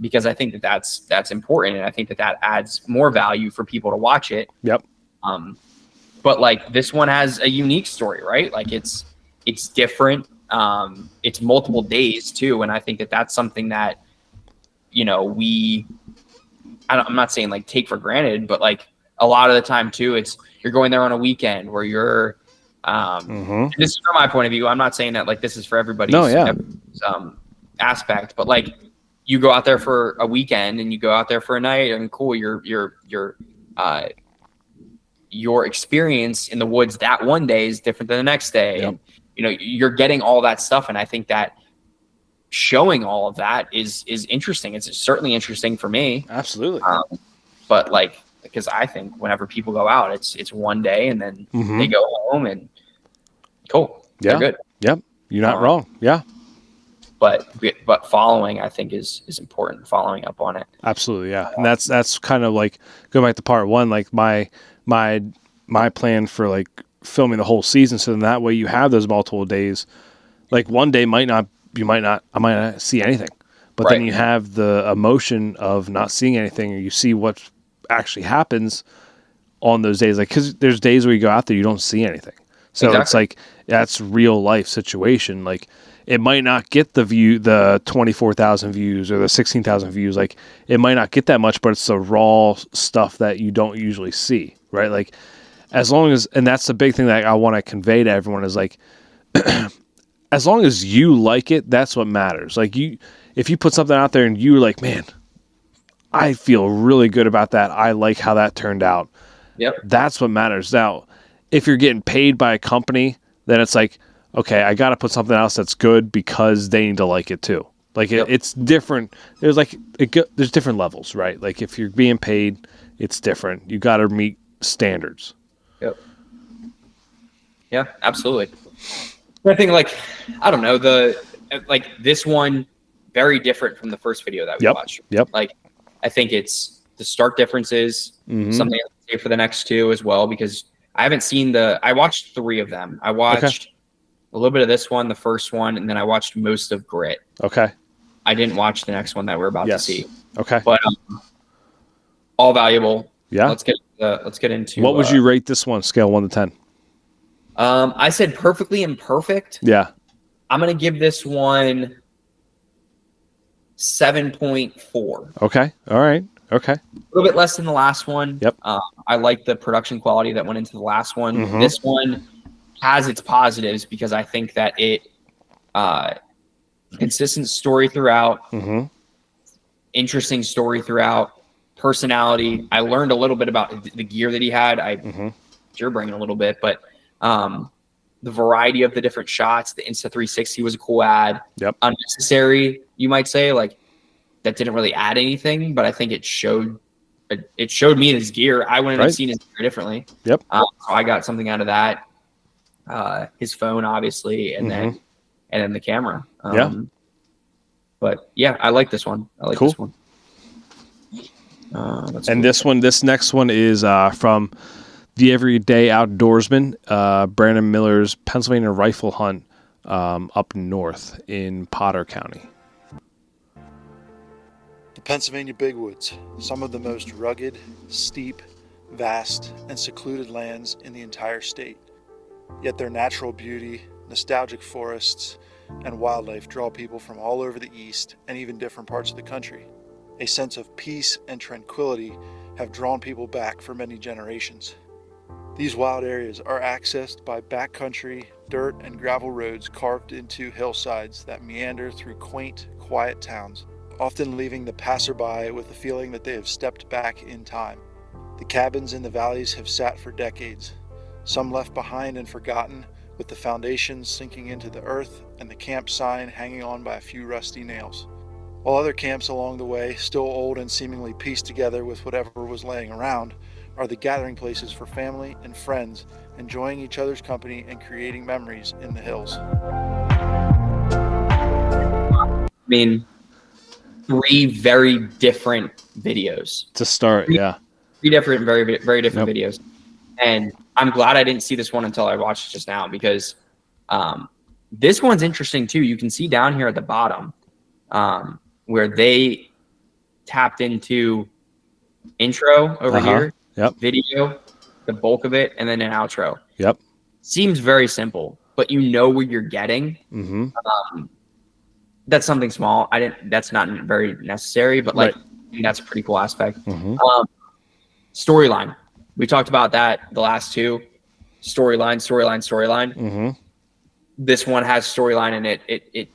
Because I think that's important, and I think that adds more value for people to watch it. Yep. But like this one has a unique story, right? Like it's different. It's multiple days too, and I think that's something that I'm not saying like take for granted, but like a lot of the time too, it's you're going there on a weekend where you're. This is from my point of view. I'm not saying that like this is for everybody's aspect, but like you go out there for a weekend and you go out there for a night, and cool, your experience in the woods that one day is different than the next day. Yep. And you're getting all that stuff, and I think that showing all of that is interesting. It's certainly interesting for me. Absolutely. But like, because I think whenever people go out, it's one day and then they go home and cool. Yeah. They're good. Yep. You're not wrong. Yeah. But following, I think, is important. Following up on it. Absolutely. Yeah. And that's kind of like going back to part one, like my plan for like filming the whole season. So then that way you have those multiple days. Like one day I might not see anything, but then you have the emotion of not seeing anything, or you see what actually happens on those days. Like, cause there's days where you go out there, you don't see anything. So it's like, that's real life situation. Like it might not get the 24,000 views or the 16,000 views. Like it might not get that much, but it's the raw stuff that you don't usually see. Right. Like as long as, and that's the big thing that I want to convey to everyone is like, as long as you like it, that's what matters. Like if you put something out there and you're like, man, I feel really good about that. I like how that turned out. Yep. That's what matters. Now, if you're getting paid by a company, then it's like, okay, I got to put something else that's good because they need to like it too. Like it's different. There's like, there's different levels, right? Like if you're being paid, it's different. You got to meet standards. Yep. Yeah, absolutely. I think like, I don't know, this one, very different from the first video that we watched. Yep. Like, I think it's the stark differences, something I'll say for the next two as well, because I haven't seen I watched 3 of them. I watched a little bit of this one, the first one, and then I watched most of Grit. Okay. I didn't watch the next one that we're about to see. Okay. But all valuable. Yeah. Let's get into. What would you rate this one, scale 1 to 10? I said perfectly imperfect. Yeah. I'm gonna give this one 7.4. Okay. All right. Okay. A little bit less than the last one. Yep. I like the production quality that went into the last one. This one has its positives because I think that it consistent story throughout, interesting story throughout, personality. I learned a little bit about the gear that he had. You're bringing a little bit, but the variety of the different shots, the Insta360 was a cool ad. Yep. Unnecessary, you might say, like that didn't really add anything, but I think it showed me his gear. I wouldn't have seen his gear differently. Yep. So I got something out of that. His phone, obviously, and then the camera. But yeah, I like this one. I like this one. This next one is from the Everyday Outdoorsman, Brandon Miller's Pennsylvania rifle hunt up north in Potter County. The Pennsylvania Big Woods, some of the most rugged, steep, vast, and secluded lands in the entire state. Yet their natural beauty, nostalgic forests, and wildlife draw people from all over the East and even different parts of the country. A sense of peace and tranquility have drawn people back for many generations. These wild areas are accessed by backcountry, dirt and gravel roads carved into hillsides that meander through quaint, quiet towns, often leaving the passerby with the feeling that they have stepped back in time. The cabins in the valleys have sat for decades, some left behind and forgotten, with the foundations sinking into the earth and the camp sign hanging on by a few rusty nails. While other camps along the way, still old and seemingly pieced together with whatever was laying around, are the gathering places for family and friends, enjoying each other's company and creating memories in the hills. I mean, 3 very different videos. To start, yeah. 3 different, very, very different videos. And I'm glad I didn't see this one until I watched it just now, because this one's interesting too. You can see down here at the bottom where they tapped into intro over here, video, the bulk of it, and then an outro. Yep. Seems very simple, but you know what you're getting. Mm-hmm. That's something small. That's not very necessary, but like that's a pretty cool aspect. Mm-hmm. Storyline. We talked about that the last 2. Storyline. Mm-hmm. This one has storyline in it. It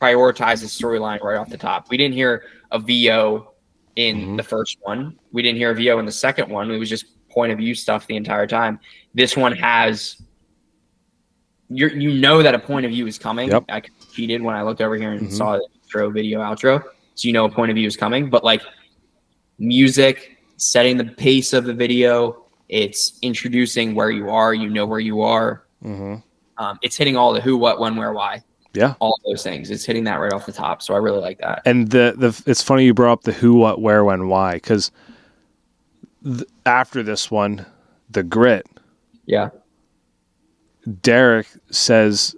prioritizes storyline right off the top. We didn't hear a VO in the first one. We didn't hear a VO in the second one. It was just point of view stuff the entire time. This one has, you know that a point of view is coming. Yep. I cheated when I looked over here and saw the intro, video, outro. So you know a point of view is coming. But like music, setting the pace of the video, it's introducing where you are. You know where you are. Mm-hmm. It's hitting all the who, what, when, where, why. Yeah, all those things. It's hitting that right off the top. So I really like that. And it's funny you brought up the who, what, where, when, why, because after this one, the grit. Yeah. Derek says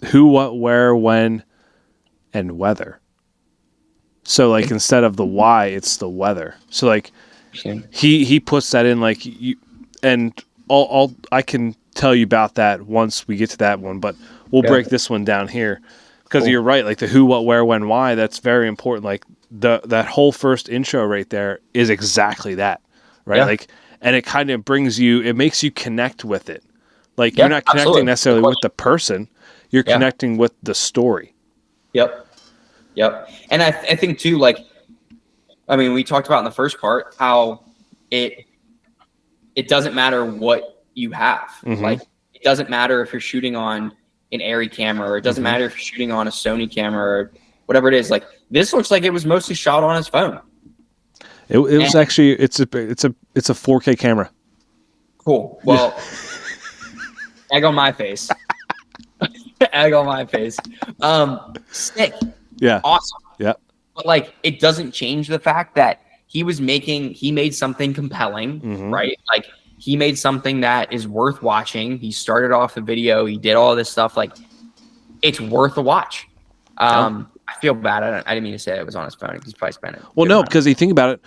who, what, where, when, and weather. So like instead of the why, it's the weather. So like he puts that in like you, and I can tell you about that once we get to that one, but we'll break this one down here because you're right. Like the who, what, where, when, why. That's very important. Like that whole first intro right there is exactly that, right? Yeah. Like, and it kind of it makes you connect with it. Like you're not connecting necessarily with the person, you're connecting with the story. Yep. And I think too, like, I mean, we talked about in the first part how it doesn't matter what you have. Mm-hmm. Like, it doesn't matter if you're shooting on an Arri camera, or it doesn't matter if you're shooting on a Sony camera or whatever it is. Like, this looks like it was mostly shot on his phone. It was actually it's a 4K camera. Cool. Well, egg on my face. Egg on my face. Sick. Yeah. Awesome. Yeah. But like, it doesn't change the fact that he made something compelling, right? Like, he made something that is worth watching. He started off the video. He did all this stuff. Like, it's worth a watch. I feel bad. I didn't mean to say it was on his phone. He's probably spent it. Well, no, because you think about it,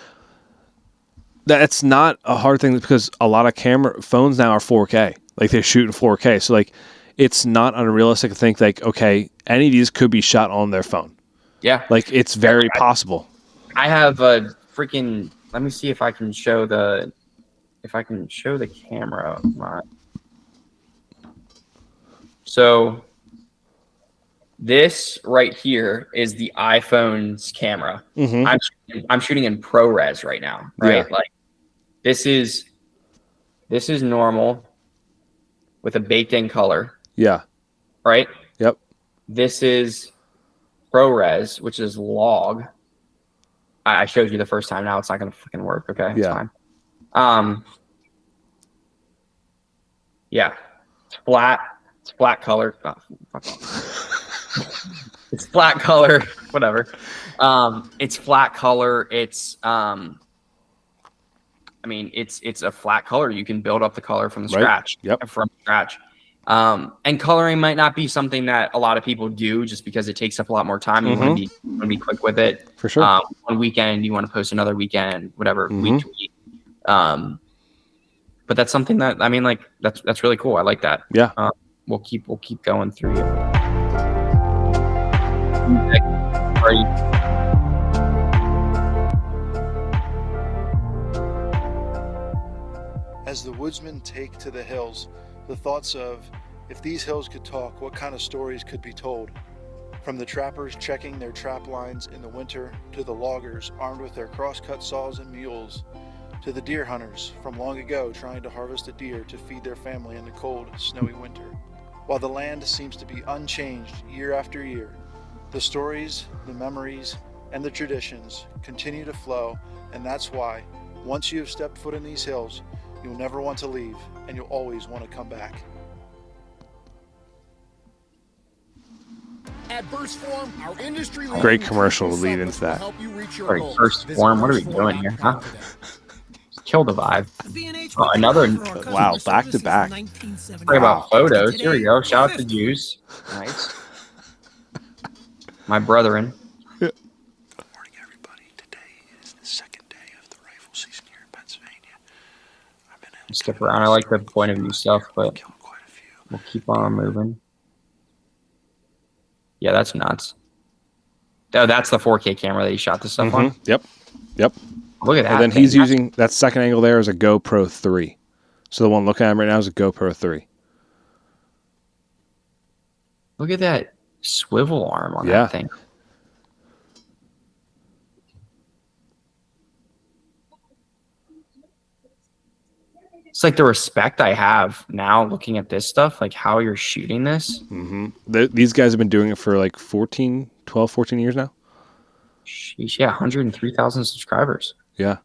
that's not a hard thing because a lot of phones now are 4K. Like, they're shooting 4K. So, like, it's not unrealistic to think, like, okay, any of these could be shot on their phone. Yeah. Like, it's very possible. I have a freaking, let me see if I can show the camera. So this right here is the iPhone's camera. I'm shooting in ProRes right now, right? Yeah. Like, this is normal with a baked in color. Yeah. Right? Yep. This is ProRes, which is log. I showed you the first time. Now it's not going to freaking work. Okay. It's fine. Yeah. It's flat color. Oh, it's flat color. Whatever. It's flat color. It's it's a flat color. You can build up the color from scratch. Yep. From scratch. And coloring might not be something that a lot of people do just because it takes up a lot more time. You want to be quick with it. For sure. One weekend, you want to post another weekend, whatever, week to week. But but that's something that, I mean, like, that's really cool. I like that. Yeah. We'll keep going through. As the woodsmen take to the hills, the thoughts of, if these hills could talk, what kind of stories could be told? From the trappers checking their trap lines in the winter, to the loggers armed with their crosscut saws and mules, to the deer hunters from long ago trying to harvest a deer to feed their family in the cold, snowy winter. While the land seems to be unchanged year after year, the stories, the memories, and the traditions continue to flow, and that's why, once you have stepped foot in these hills, you'll never want to leave, and you'll always want to come back. Adverse Form, our industry Great commercial to lead into that. First Form, what are we doing here? Huh? Kill the vibe. Oh, another. Wow, back to back. Talk about photos. Here we go. Shout out to Juice. Nice. My brethren. Good morning, everybody. Today is the second day of the rifle season here in Pennsylvania. Stick around. I like the point of view stuff, but we'll keep on moving. Yeah, that's nuts. Oh, that's the 4K camera that he shot this stuff on? Yep. Look at that. And then he's using that second angle there as a GoPro 3. So the one looking at him right now is a GoPro 3. Look at that swivel arm on that thing. It's like the respect I have now looking at this stuff, like how you're shooting this. These guys have been doing it for like 14 years now. Sheesh, yeah, 103,000 subscribers. Yeah.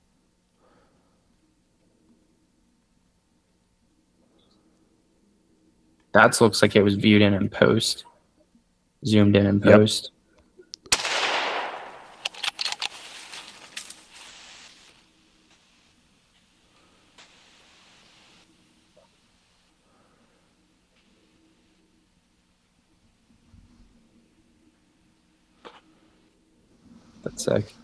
That looks like it was viewed in post. Zoomed in post. That's sick.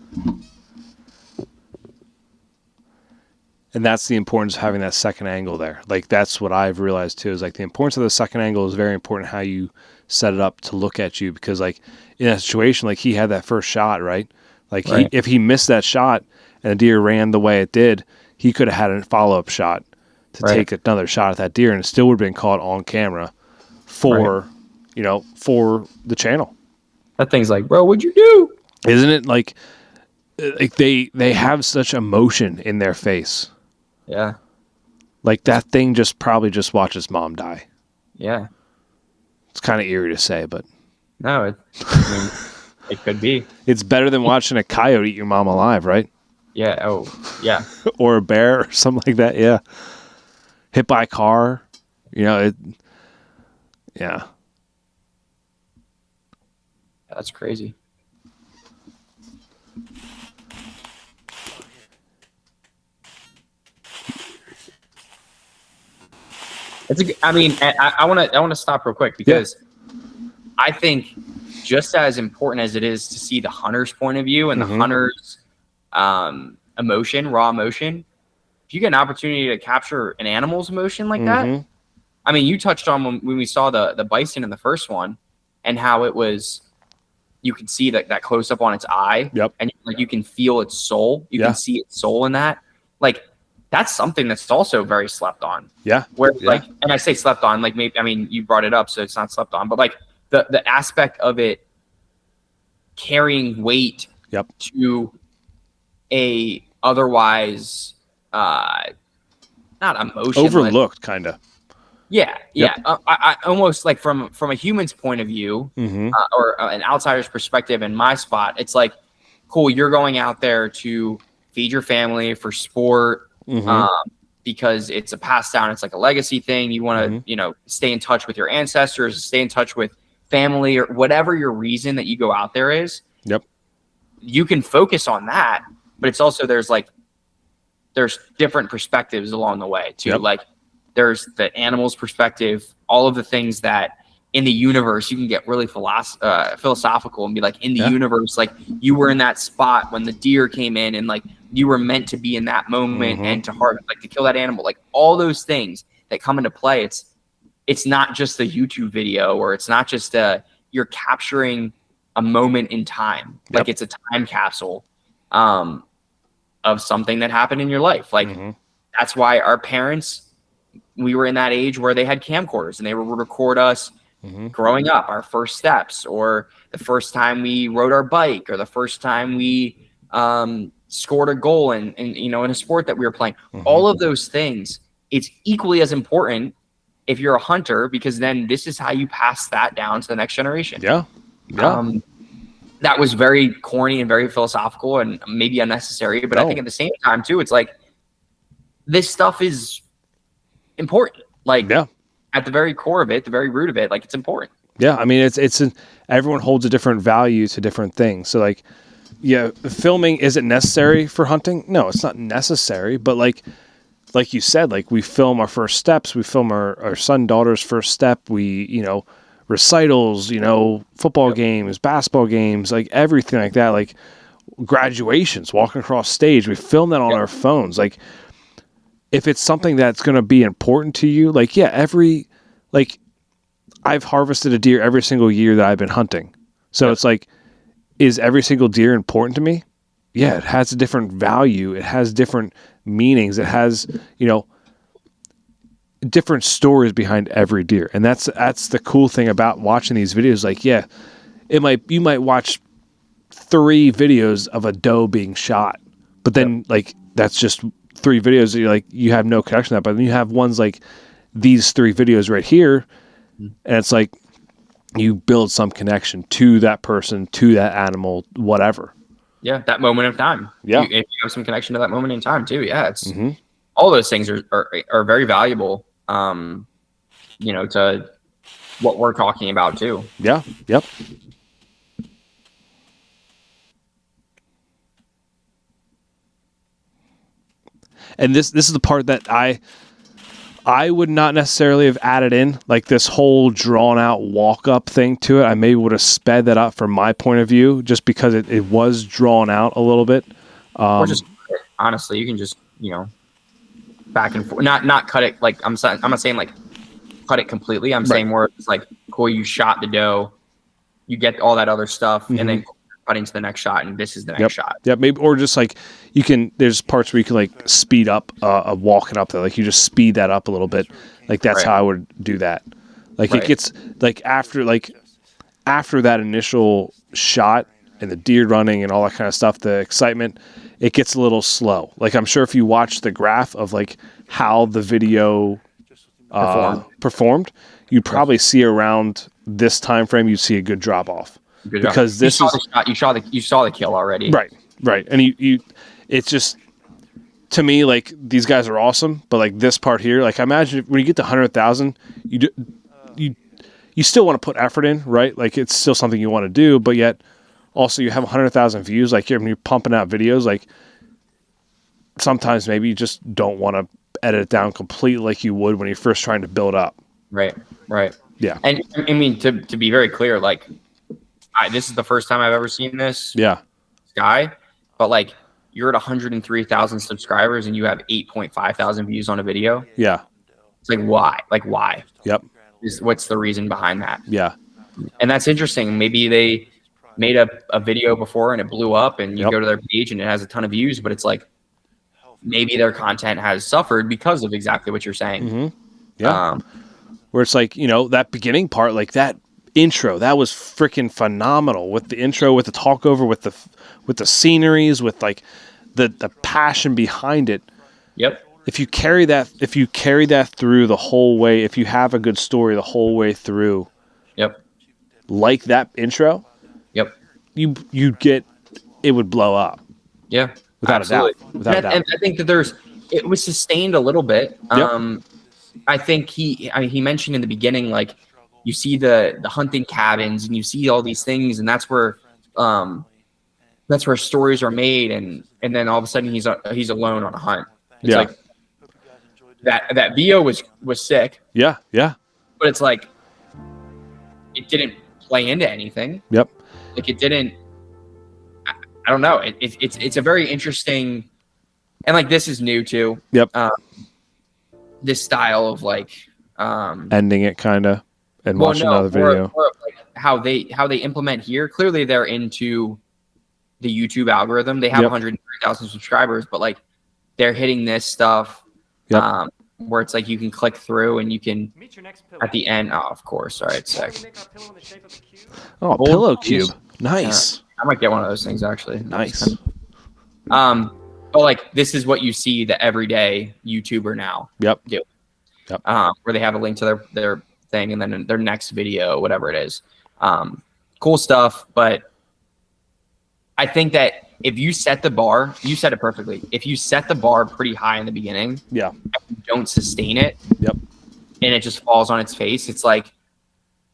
And that's the importance of having that second angle there. Like, that's what I've realized too, is like the importance of the second angle is very important, how you set it up to look at you. Because like in a situation, like he had that first shot, right? Like if he missed that shot and the deer ran the way it did, he could have had a follow-up shot to take another shot at that deer, and it still would have been caught on camera for, for the channel. That thing's like, bro, what'd you do? Isn't it like they have such emotion in their face? Yeah. Like that thing probably just watched mom die. Yeah. It's kind of eerie to say, but no, it could be. It's better than watching a coyote eat your mom alive, right? Yeah. Oh, yeah. Or a bear or something like that. Yeah. Hit by a car. Yeah. That's crazy. I want to stop real quick because I think just as important as it is to see the hunter's point of view and the hunter's emotion, raw emotion, if you get an opportunity to capture an animal's emotion like that, I mean, you touched on when we saw the bison in the first one and how it was, you can see that close up on its eye, and like you can feel its soul, you can see its soul in that, like. That's something that's also very slept on. Yeah. Where like, and I say slept on, like maybe, I mean, you brought it up, so it's not slept on, but like the aspect of it carrying weight to a otherwise not emotion, overlooked kind of. Yeah. I almost like from a human's point of view, or an outsider's perspective in my spot, it's like, cool, you're going out there to feed your family for sport. Because it's a pass down, it's like a legacy thing. You want to, stay in touch with your ancestors, stay in touch with family, or whatever your reason that you go out there is. You can focus on that, but it's also there's different perspectives along the way too. Like there's the animal's perspective, all of the things that in the universe you can get really philosophical and be like, in the universe, like you were in that spot when the deer came in, and like you were meant to be in that moment and to harvest, like to kill that animal, like all those things that come into play. It's not just a YouTube video, or it's not just you're capturing a moment in time. Like it's a time capsule of something that happened in your life. Like that's why our parents, we were in that age where they had camcorders and they would record us growing up, our first steps, or the first time we rode our bike, or the first time we scored a goal in a sport that we were playing. All of those things, it's equally as important if you're a hunter, because then this is how you pass that down to the next generation. That was very corny and very philosophical and maybe unnecessary, but I think at the same time too, it's like this stuff is important. Like at the very core of it, the very root of it, like it's important. Yeah, I mean, everyone holds a different value to different things. So like, filming isn't necessary for hunting. No, it's not necessary. But like you said, like we film our first steps, we film our son, daughter's first step. We, recitals, football games, basketball games, like everything like that. Like graduations, walking across stage, we film that on our phones. Like if it's something that's going to be important to you, like, I've harvested a deer every single year that I've been hunting. So it's like, is every single deer important to me? Yeah, it has a different value. It has different meanings. It has, different stories behind every deer. And that's the cool thing about watching these videos. Like, you might watch 3 videos of a doe being shot, but then like, that's just 3 videos that you have no connection to that. But then you have ones like these 3 videos right here, and it's like you build some connection to that person, to that animal, whatever. Yeah, that moment of time. Yeah, if you have some connection to that moment in time too. Yeah, it's all those things are very valuable. To what we're talking about too. Yeah. Yep. And this is the part that I would not necessarily have added in, like this whole drawn out walk up thing to it. I maybe would have sped that up from my point of view, just because it was drawn out a little bit. Or just honestly, you can just back and forth, not cut it. Like I'm not saying like cut it completely. I'm saying more it's like, cool, you shot the doe, you get all that other stuff, and then cutting to the next shot, and this is the next shot. Yeah, maybe, or just like there's parts where you can like speed up walking up there, like you just speed that up a little bit. Like that's how I would do that. Like it gets like after that initial shot and the deer running and all that kind of stuff, the excitement, it gets a little slow. Like I'm sure if you watch the graph of like how the video performed, you'd probably see around this time frame, you'd see a good drop off. Because this you saw the kill already. Right. And it's just, to me, like these guys are awesome, but like this part here, like I imagine when you get to 100,000, you still want to put effort in, right? Like it's still something you want to do, but yet also you have 100,000 views. Like when you're pumping out videos, like sometimes maybe you just don't want to edit it down completely like you would when you're first trying to build up. Right. Yeah. And I mean, to be very clear, like this is the first time I've ever seen this. Yeah. Guy, but like you're at 103,000 subscribers and you have 8.5 thousand views on a video. Yeah. It's like, why? Like, why? Yep. What's the reason behind that? Yeah. And that's interesting. Maybe they made a video before and it blew up, and you go to their page and it has a ton of views, but it's like maybe their content has suffered because of exactly what you're saying. Yeah. Where it's like, that beginning part, like that intro, that was freaking phenomenal, with the intro, with the talk over, with the sceneries, with like the passion behind it. Yep. If you carry that through the whole way, if you have a good story the whole way through, like that intro, you get, it would blow up. Yeah. Without absolutely. a doubt. And I think that it was sustained a little bit. I think he mentioned in the beginning, like you see the hunting cabins and you see all these things, and that's where stories are made, and then all of a sudden he's alone on a hunt. It's like that video was sick. Yeah. But it's like it didn't play into anything. Yep. Like it didn't. I don't know. It's a very interesting And like this is new too. Yep. This style of like ending it kind of and well, watch no, another video. more of like how they implement here. Clearly, they're into the YouTube algorithm. They have 130,000 subscribers, but like they're hitting this stuff where it's like you can click through and you can at the end. Oh, of course. All right, sick. Oh, pillow cube. Nice. I might get one of those things actually. Nice. But like this is what you see the everyday YouTuber now do. Yep. Where they have a link to their thing and then their next video, whatever it is. Cool stuff, but I think that if you set the bar, you said it perfectly. If you set the bar pretty high in the beginning, and you don't sustain it, and it just falls on its face, it's like,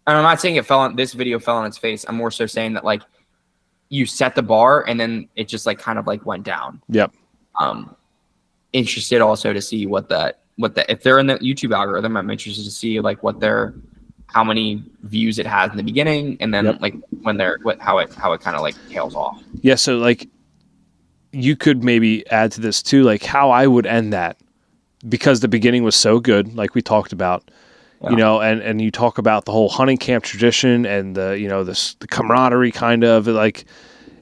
and I'm not saying this video fell on its face. I'm more so saying that like you set the bar and then it just like kind of like went down. Interested also to see if they're in the YouTube algorithm, I'm interested to see like how many views it has in the beginning and then like when how it kind of like tails off. Yeah, so like you could maybe add to this too, like how I would end that, because the beginning was so good, like we talked about, you know, and you talk about the whole hunting camp tradition and the camaraderie kind of like,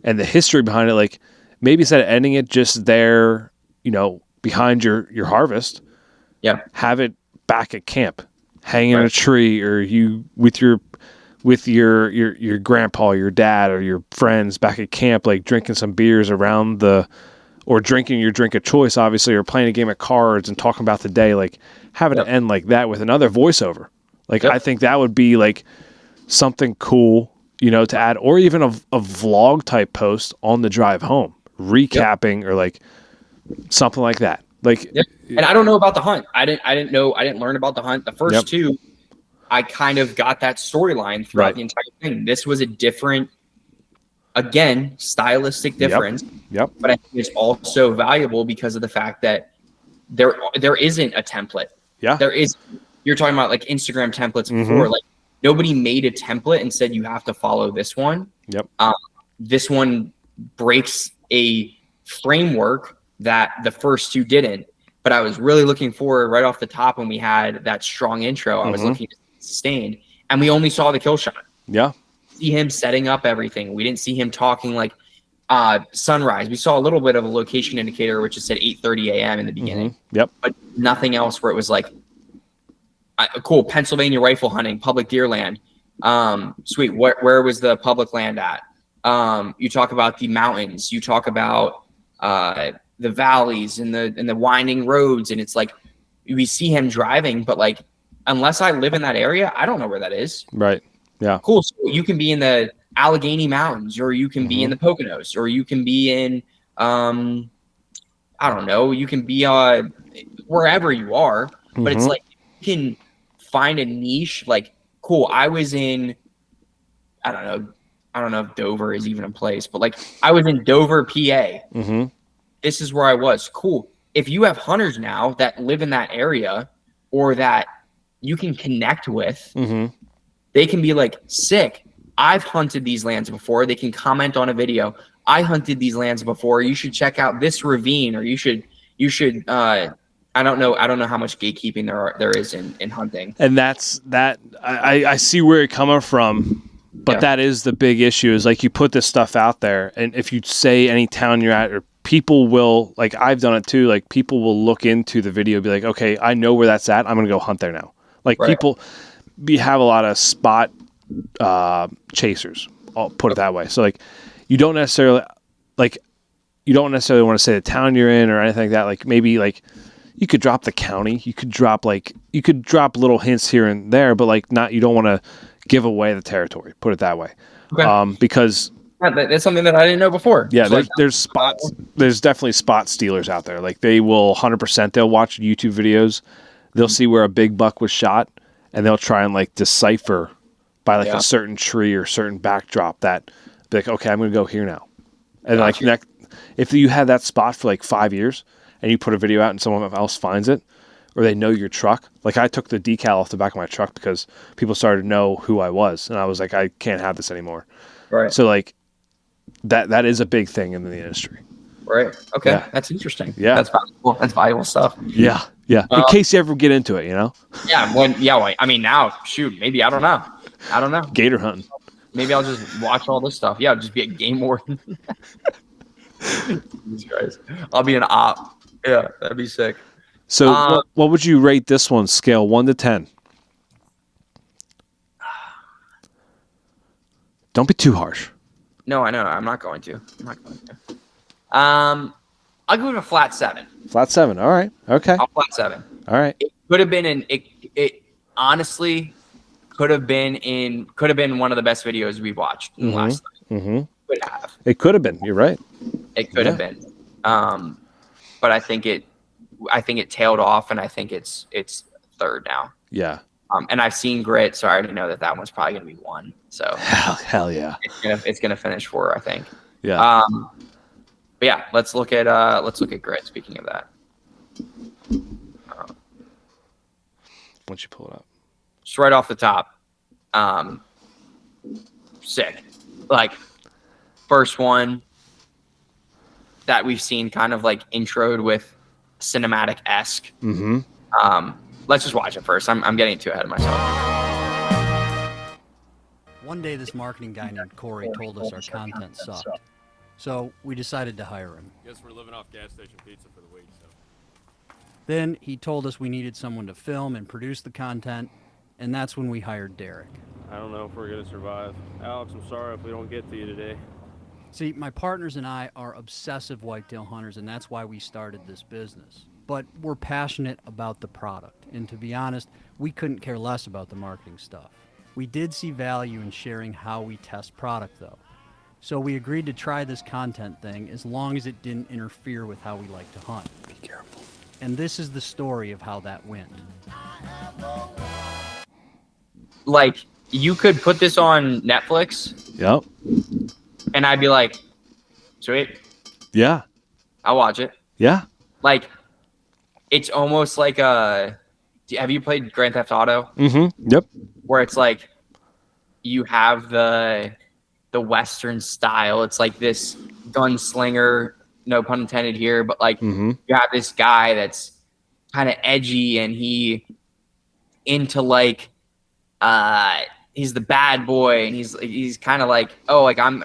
and the history behind it. Like maybe instead of ending it just there, behind your harvest, have it back at camp, hanging in a tree, or you with your grandpa, your dad, or your friends back at camp, like drinking some beers or drinking your drink of choice, obviously, or playing a game of cards and talking about the day, like having it end like that with another voiceover. Like I think that would be like something cool, to add, or even a vlog type post on the drive home, recapping or like something like that. Like, and I don't know about the hunt. I didn't learn about the hunt. The first two, I kind of got that storyline throughout the entire thing. This was a different, again, stylistic difference. But I think it's also valuable because of the fact that there isn't a template. You're talking about like Instagram templates before. Like nobody made a template and said you have to follow this one. This one breaks a framework that the first two didn't. But I was really looking forward right off the top when we had that strong intro. I was looking to sustain, and we only saw the kill shot. See him setting up everything. We didn't see him talking like sunrise. We saw a little bit of a location indicator, which just said 8:30 a.m. in the beginning. But nothing else where it was like, cool, Pennsylvania rifle hunting, public deer land. Sweet. Where was the public land at? You talk about the mountains. You talk about the valleys and the winding roads, and it's like we see him driving, but like unless I live in that area, I don't know where that is. Cool. So you can be in the Allegheny Mountains, or you can be in the Poconos, or you can be in I don't know, you can be wherever you are, but it's like you can find a niche. Like, cool, I was in I don't know if Dover is even a place, but like I was in Dover, PA. This is where I was. Cool. If you have hunters now that live in that area or that you can connect with, they can be like, sick, I've hunted these lands before. They can comment on a video. I hunted these lands before. You should check out this ravine, or you should I don't know how much gatekeeping there is in hunting. And that's that. I see where you're coming from, but that is the big issue. Is like you put this stuff out there, and if you say any town you're at, or people will, like I've done it too. Like people will look into the video, and be like, okay, I know where that's at. I'm gonna go hunt there now. Like people, we have a lot of spot chasers. I'll put it that way. So like you don't necessarily want to say the town you're in or anything like that. Like maybe like you could drop the county, you could drop little hints here and there, but like you don't want to give away the territory, put it that way. Because that's something that I didn't know before. There's definitely spot stealers out there. Like they will 100%, they'll watch YouTube videos, they'll see where a big buck was shot, and they'll try and like decipher by like a certain tree or certain backdrop that be like, okay, I'm going to go here now. And if you had that spot for like 5 years and you put a video out and someone else finds it, or they know your truck. Like I took the decal off the back of my truck because people started to know who I was. And I was like, I can't have this anymore. So like that is a big thing in the industry. Right. Okay. Yeah. That's interesting. Yeah. That's valuable. That's valuable stuff. Yeah. Yeah. In case you ever get into it, you know? Yeah. Well, I mean, now, shoot, maybe, I don't know. Gator hunting. Maybe I'll just watch all this stuff. Yeah. I'll just be a game warden. Jesus Christ. I'll be an op. Yeah. That'd be sick. So what would you rate this one? Scale 1 to 10. Don't be too harsh. No, I know. I'm not going to. I'll give it a flat 7. Flat 7. All right. Okay. I'll flat 7. All right. It could have been it honestly could have been one of the best videos we've watched in the last night. Mm-hmm. Could have. It could have been. You're right. It could have been. But I think it tailed off, and I think it's third now. Yeah. And I've seen Grit, so I already know that one's probably gonna be 1. So hell yeah. It's gonna finish 4, I think. Yeah. But yeah, let's look at Grit. Speaking of that, Once you pull it up, just right off the top, sick. Like first one that we've seen, kind of like introed with cinematic-esque. Mm-hmm. Let's just watch it first. I'm getting too ahead of myself. One day, this marketing guy named Corey told us our content sucked. So we decided to hire him. Guess we're living off gas station pizza for the week, so. Then he told us we needed someone to film and produce the content, and that's when we hired Derek. I don't know if we're gonna survive. Alex, I'm sorry if we don't get to you today. See, my partners and I are obsessive whitetail hunters, and that's why we started this business. But we're passionate about the product, and to be honest, we couldn't care less about the marketing stuff. We did see value in sharing how we test product, though. So we agreed to try this content thing as long as it didn't interfere with how we like to hunt. be careful. And this is the story of how that went. Like, you could put this on Netflix. Yep. And I'd be like, sweet. Yeah. I'll watch it. Yeah. Like, it's almost like have you played Grand Theft Auto? Mm-hmm. Yep. Where it's like you have the Western style. It's like this gunslinger, no pun intended here, but like you have this guy that's kind of edgy and he into like he's the bad boy, and he's kind of like, oh, like I'm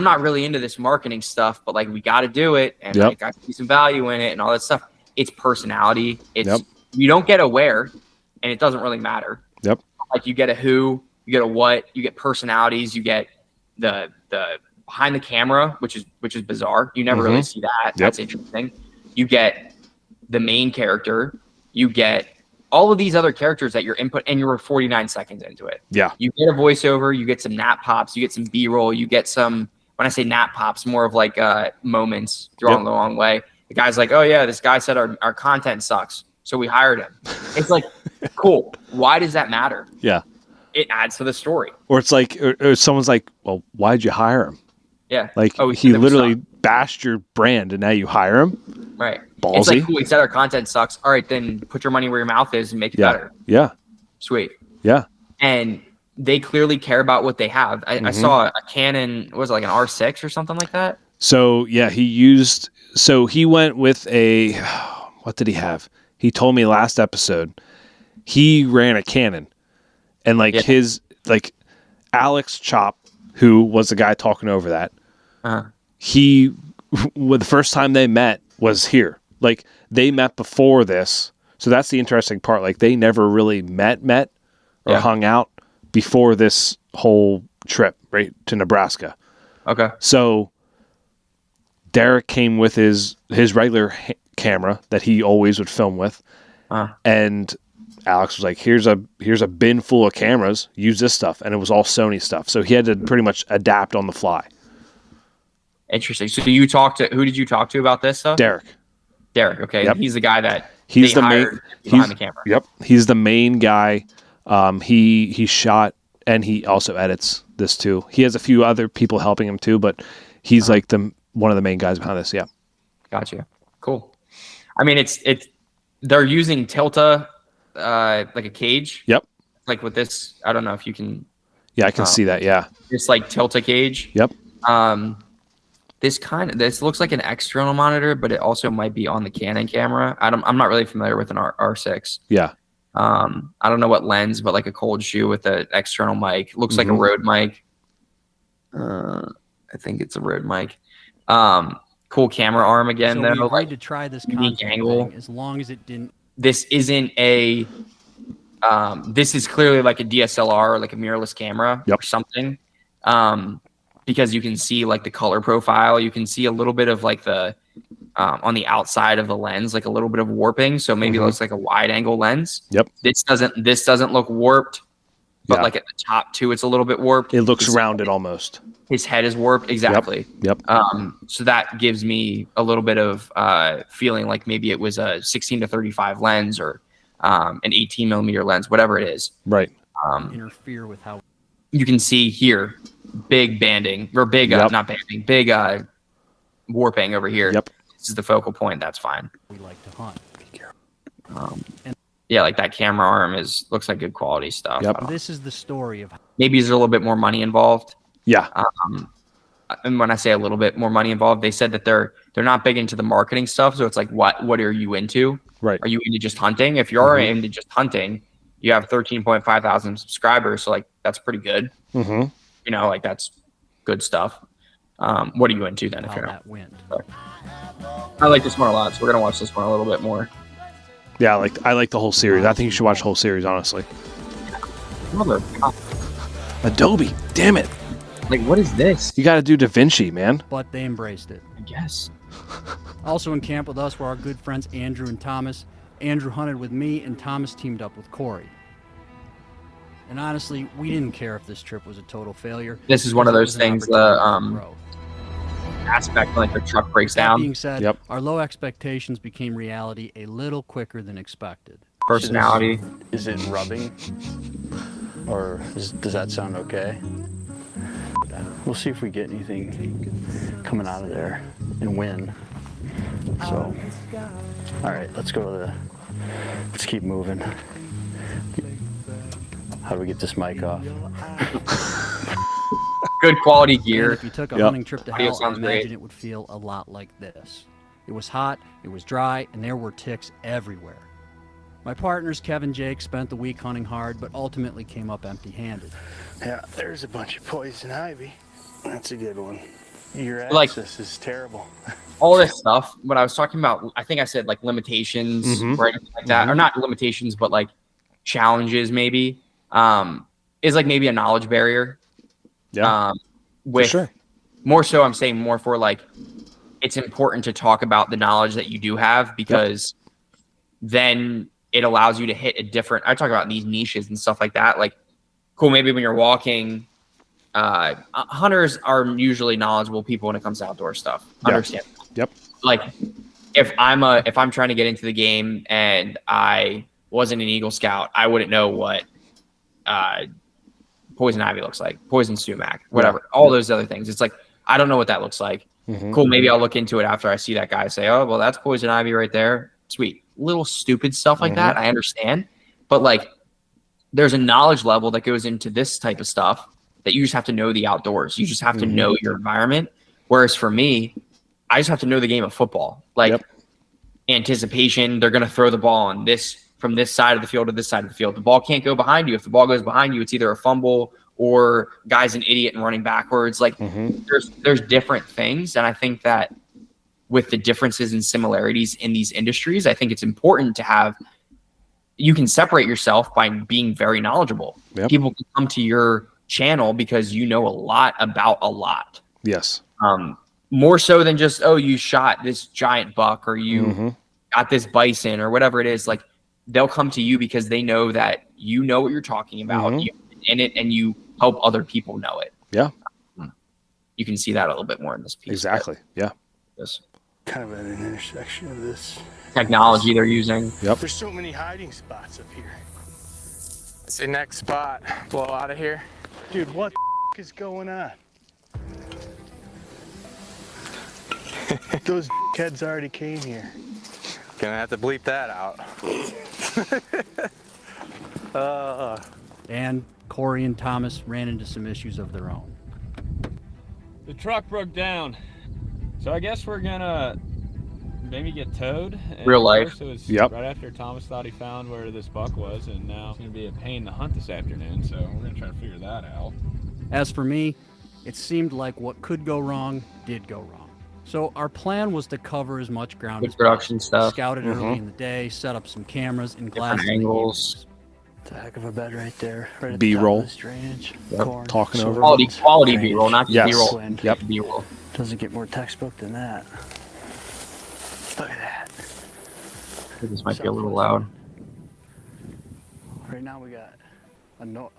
not really into this marketing stuff, but like we got to do it, and like I see some value in it and all that stuff. It's personality. It's you don't get a where, and it doesn't really matter. Yep. Like you get a who, you get a what, you get personalities, you get the behind the camera, which is bizarre. You never really see that. That's interesting. You get the main character. You get all of these other characters that you're input, and you're 49 seconds into it. Yeah. You get a voiceover, you get some nap pops, you get some B-roll, you get some, when I say nap pops, more of like moments thrown the long way. The guy's like, oh yeah, this guy said our content sucks, so we hired him. It's like, cool. Why does that matter? Yeah. It adds to the story. Or it's like, or someone's like, well, why'd you hire him? Yeah. Like he literally bashed your brand and now you hire him? Right. Ballsy. It's like, cool, he said our content sucks. All right, then put your money where your mouth is and make it better. Yeah. Sweet. Yeah. And they clearly care about what they have. I saw a Canon, what was it, like an R6 or something like that? So yeah, he went with a, what did he have? He told me last episode, he ran a Canon, and like his, like Alex Chop, who was the guy talking over that, the first time they met was here. Like they met before this. So that's the interesting part. Like they never really met or hung out before this whole trip right to Nebraska. Okay. So Derek came with his regular camera that he always would film with. And Alex was like, here's a bin full of cameras, use this stuff. And it was all Sony stuff. So he had to pretty much adapt on the fly. Interesting. So who did you talk to about this stuff? Derek. Okay. Yep. He's the guy that he's they the main hired behind the camera. Yep. He's the main guy. He shot and he also edits this too. He has a few other people helping him too, but he's like one of the main guys behind this. Yeah. Gotcha. Cool. I mean, they're using Tilta, like a cage. Yep. Like with this, I don't know if you can. Yeah, I can see that. Yeah. It's like Tilta cage. Yep. this looks like an external monitor, but it also might be on the Canon camera. I'm not really familiar with an R6. Yeah. I don't know what lens, but like a cold shoe with an external mic. Looks like a Rode mic. I think it's a Rode mic. Cool camera arm again. So though, we agreed like, to try this unique angle as long as it didn't. This isn't a. This is clearly like a DSLR or like a mirrorless camera or something. Because you can see like the color profile. You can see a little bit of like the on the outside of the lens, like a little bit of warping. So maybe it looks like a wide angle lens. Yep. This doesn't look warped, but like at the top too, it's a little bit warped. It looks rounded almost. His head is warped. Exactly. Yep. So that gives me a little bit of feeling like maybe it was a 16 to 35 lens or an 18 millimeter lens, whatever it is. Right. Interfere with how you can see here, big banding or big, not banding, big warping over here. Yep. This is the focal point. That's fine. we like to hunt. Yeah, like that camera arm looks like good quality stuff. Yep. This is the story of Maybe there's a little bit more money involved. Yeah. And when I say a little bit more money involved, they said that they're not big into the marketing stuff. So it's like, what are you into? Right. Are you into just hunting? If you're into just hunting, you have 13.5 thousand subscribers. So like, that's pretty good. Mm-hmm. You know, like that's good stuff. What are you into then? If how you're that went. I like this one a lot, so we're gonna watch this one a little bit more. Yeah, I like the whole series. I think you should watch the whole series, honestly. Adobe, damn it! Like, what is this? You got to do DaVinci, man. But they embraced it. I guess. Also in camp with us were our good friends Andrew and Thomas. Andrew hunted with me, and Thomas teamed up with Corey. And honestly, we didn't care if this trip was a total failure. This is one of those things. Aspect like the truck breaks That down. being said, our low expectations became reality a little quicker than expected. Personality. Is it rubbing? Or does that sound okay? We'll see if we get anything coming out of there and win. So, all right, let's keep moving. How do we get this mic off? Good quality gear. And if you took a hunting trip to Audio hell, I sounds imagine great. it would feel a lot like this. It was hot, it was dry, and there were ticks everywhere. My partners, Kevin and Jake, spent the week hunting hard, but ultimately came up empty-handed. Yeah, there's a bunch of poison ivy. That's a good one. Your Like- access is terrible. All this stuff. When I was talking about, I think I said like limitations or anything like that, or not limitations, but like challenges maybe. Is like maybe a knowledge barrier. Yeah. With sure. More so, I'm saying more for like, it's important to talk about the knowledge that you do have because then it allows you to hit a different. I talk about these niches and stuff like that. Like, cool. Maybe when you're walking, hunters are usually knowledgeable people when it comes to outdoor stuff. Understand? Yep. Like, if I'm trying to get into the game and I wasn't an Eagle Scout, I wouldn't know what poison ivy looks like, poison sumac, whatever, all those other things. It's like, I don't know what that looks like. Cool. Maybe I'll look into it after I see that guy say, oh, well, that's poison ivy right there. Sweet. Little stupid stuff like that. I understand. But like, there's a knowledge level that goes into this type of stuff that you just have to know the outdoors. You just have to know your environment. Whereas for me, I just have to know the game of football. Like anticipation, they're going to throw the ball on this from this side of the field to this side of the field. The ball can't go behind you. If the ball goes behind you, it's either a fumble or guy's an idiot and running backwards. Like there's different things. And I think that with the differences and similarities in these industries, I think it's important to have, you can separate yourself by being very knowledgeable. People can come to your channel because you know a lot about a lot. Yes. More so than just, oh, you shot this giant buck or you got this bison or whatever it is. Like, they'll come to you because they know that you know what you're talking about in it and you help other people know it. Yeah. You can see that a little bit more in this piece. Exactly. Yeah. This Kind of at an intersection of this. technology they're using. Yep. There's so many hiding spots up here. Say next spot. Blow out of here. Dude, what the is going on? Those kids already came here. Gonna have to bleep that out. And Corey and Thomas ran into some issues of their own. The truck broke down. So I guess we're gonna maybe get towed. And Real of life. course, it was Yep. right after Thomas thought he found where this buck was, and now it's gonna be a pain to hunt this afternoon. So we're gonna try to figure that out. As for me, it seemed like what could go wrong did go wrong. So our plan was to cover as much ground Good as production possible. stuff. Scout it early in the day, set up some cameras, and glass Different angles. It's a heck of a bed right there. Right at B-roll. the top of this drainage. Yep. Corn, Talking over. soybeans, Quality drainage. B-roll, not just Yes. B-roll. Wind. Yep. B-roll. Doesn't get more textbook than that. Look at that. This might be a little loud. Right now we got a north.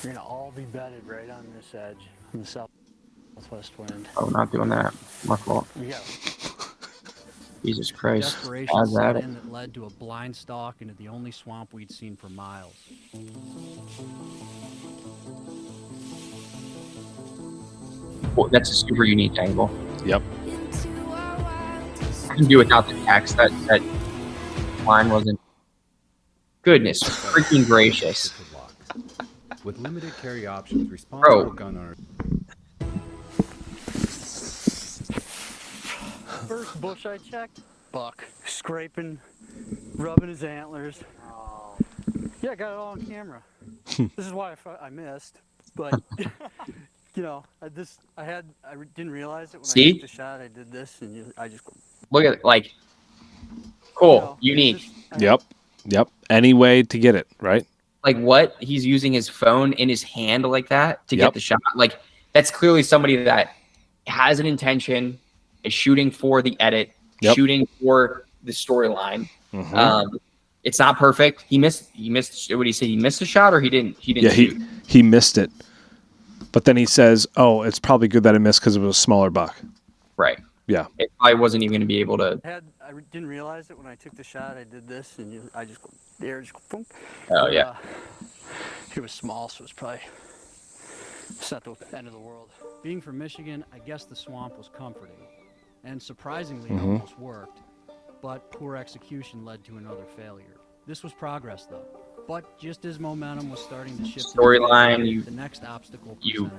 You're gonna all be bedded right on this edge on the southwest wind. Oh, not doing that. My fault. We got Jesus Christ. Desperation How's set that? in that led to a blind stalk into the only swamp we'd seen for miles. Well, that's a super unique angle. Yep. I can do without the text. That line wasn't. Goodness freaking gracious. With limited carry options, responsible gun owners. first bush I checked, buck scraping, rubbing his antlers. Yeah, I got it all on camera. This is why I missed, but you know, I didn't realize it when I took the shot. I did this, and I just look at it, like, cool, unique. Yep. Any way to get it right. Like what he's using his phone in his hand like that to get the shot. Like that's clearly somebody that has an intention, is shooting for the edit, shooting for the storyline. It's not perfect. He missed. What did he say? He missed a shot, or he didn't. Yeah, shoot? he missed it. But then he says, "Oh, it's probably good that I missed because it was a smaller buck." Right. Yeah. It probably wasn't even going to be able to. I didn't realize it when I took the shot. I did this, and I just the air just boom. Oh yeah. It was small, so it's probably it's not the end of the world. Being from Michigan, I guess the swamp was comforting, and surprisingly, it almost worked. But poor execution led to another failure. This was progress, though. But just as momentum was starting to shift, Storyline. The next obstacle You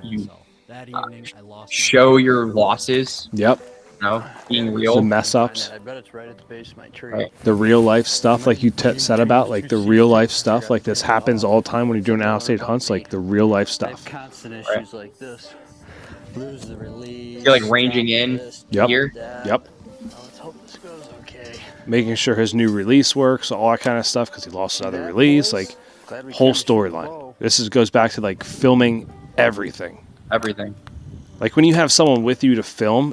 that evening, I lost. Show your losses. Yep. No, being real. The mess ups. I bet it's right at the base of my tree. Right. The real life stuff, like you said about, like the real life stuff, like this happens all the time when you're doing out-of-state hunts, like the real life stuff. Constant issues like this. Lose the release. You're like ranging in here. Yep. Let's hope this goes okay. Making sure his new release works, all that kind of stuff, because he lost another release, like whole storyline. This goes back to like filming everything. Everything. Like when you have someone with you to film,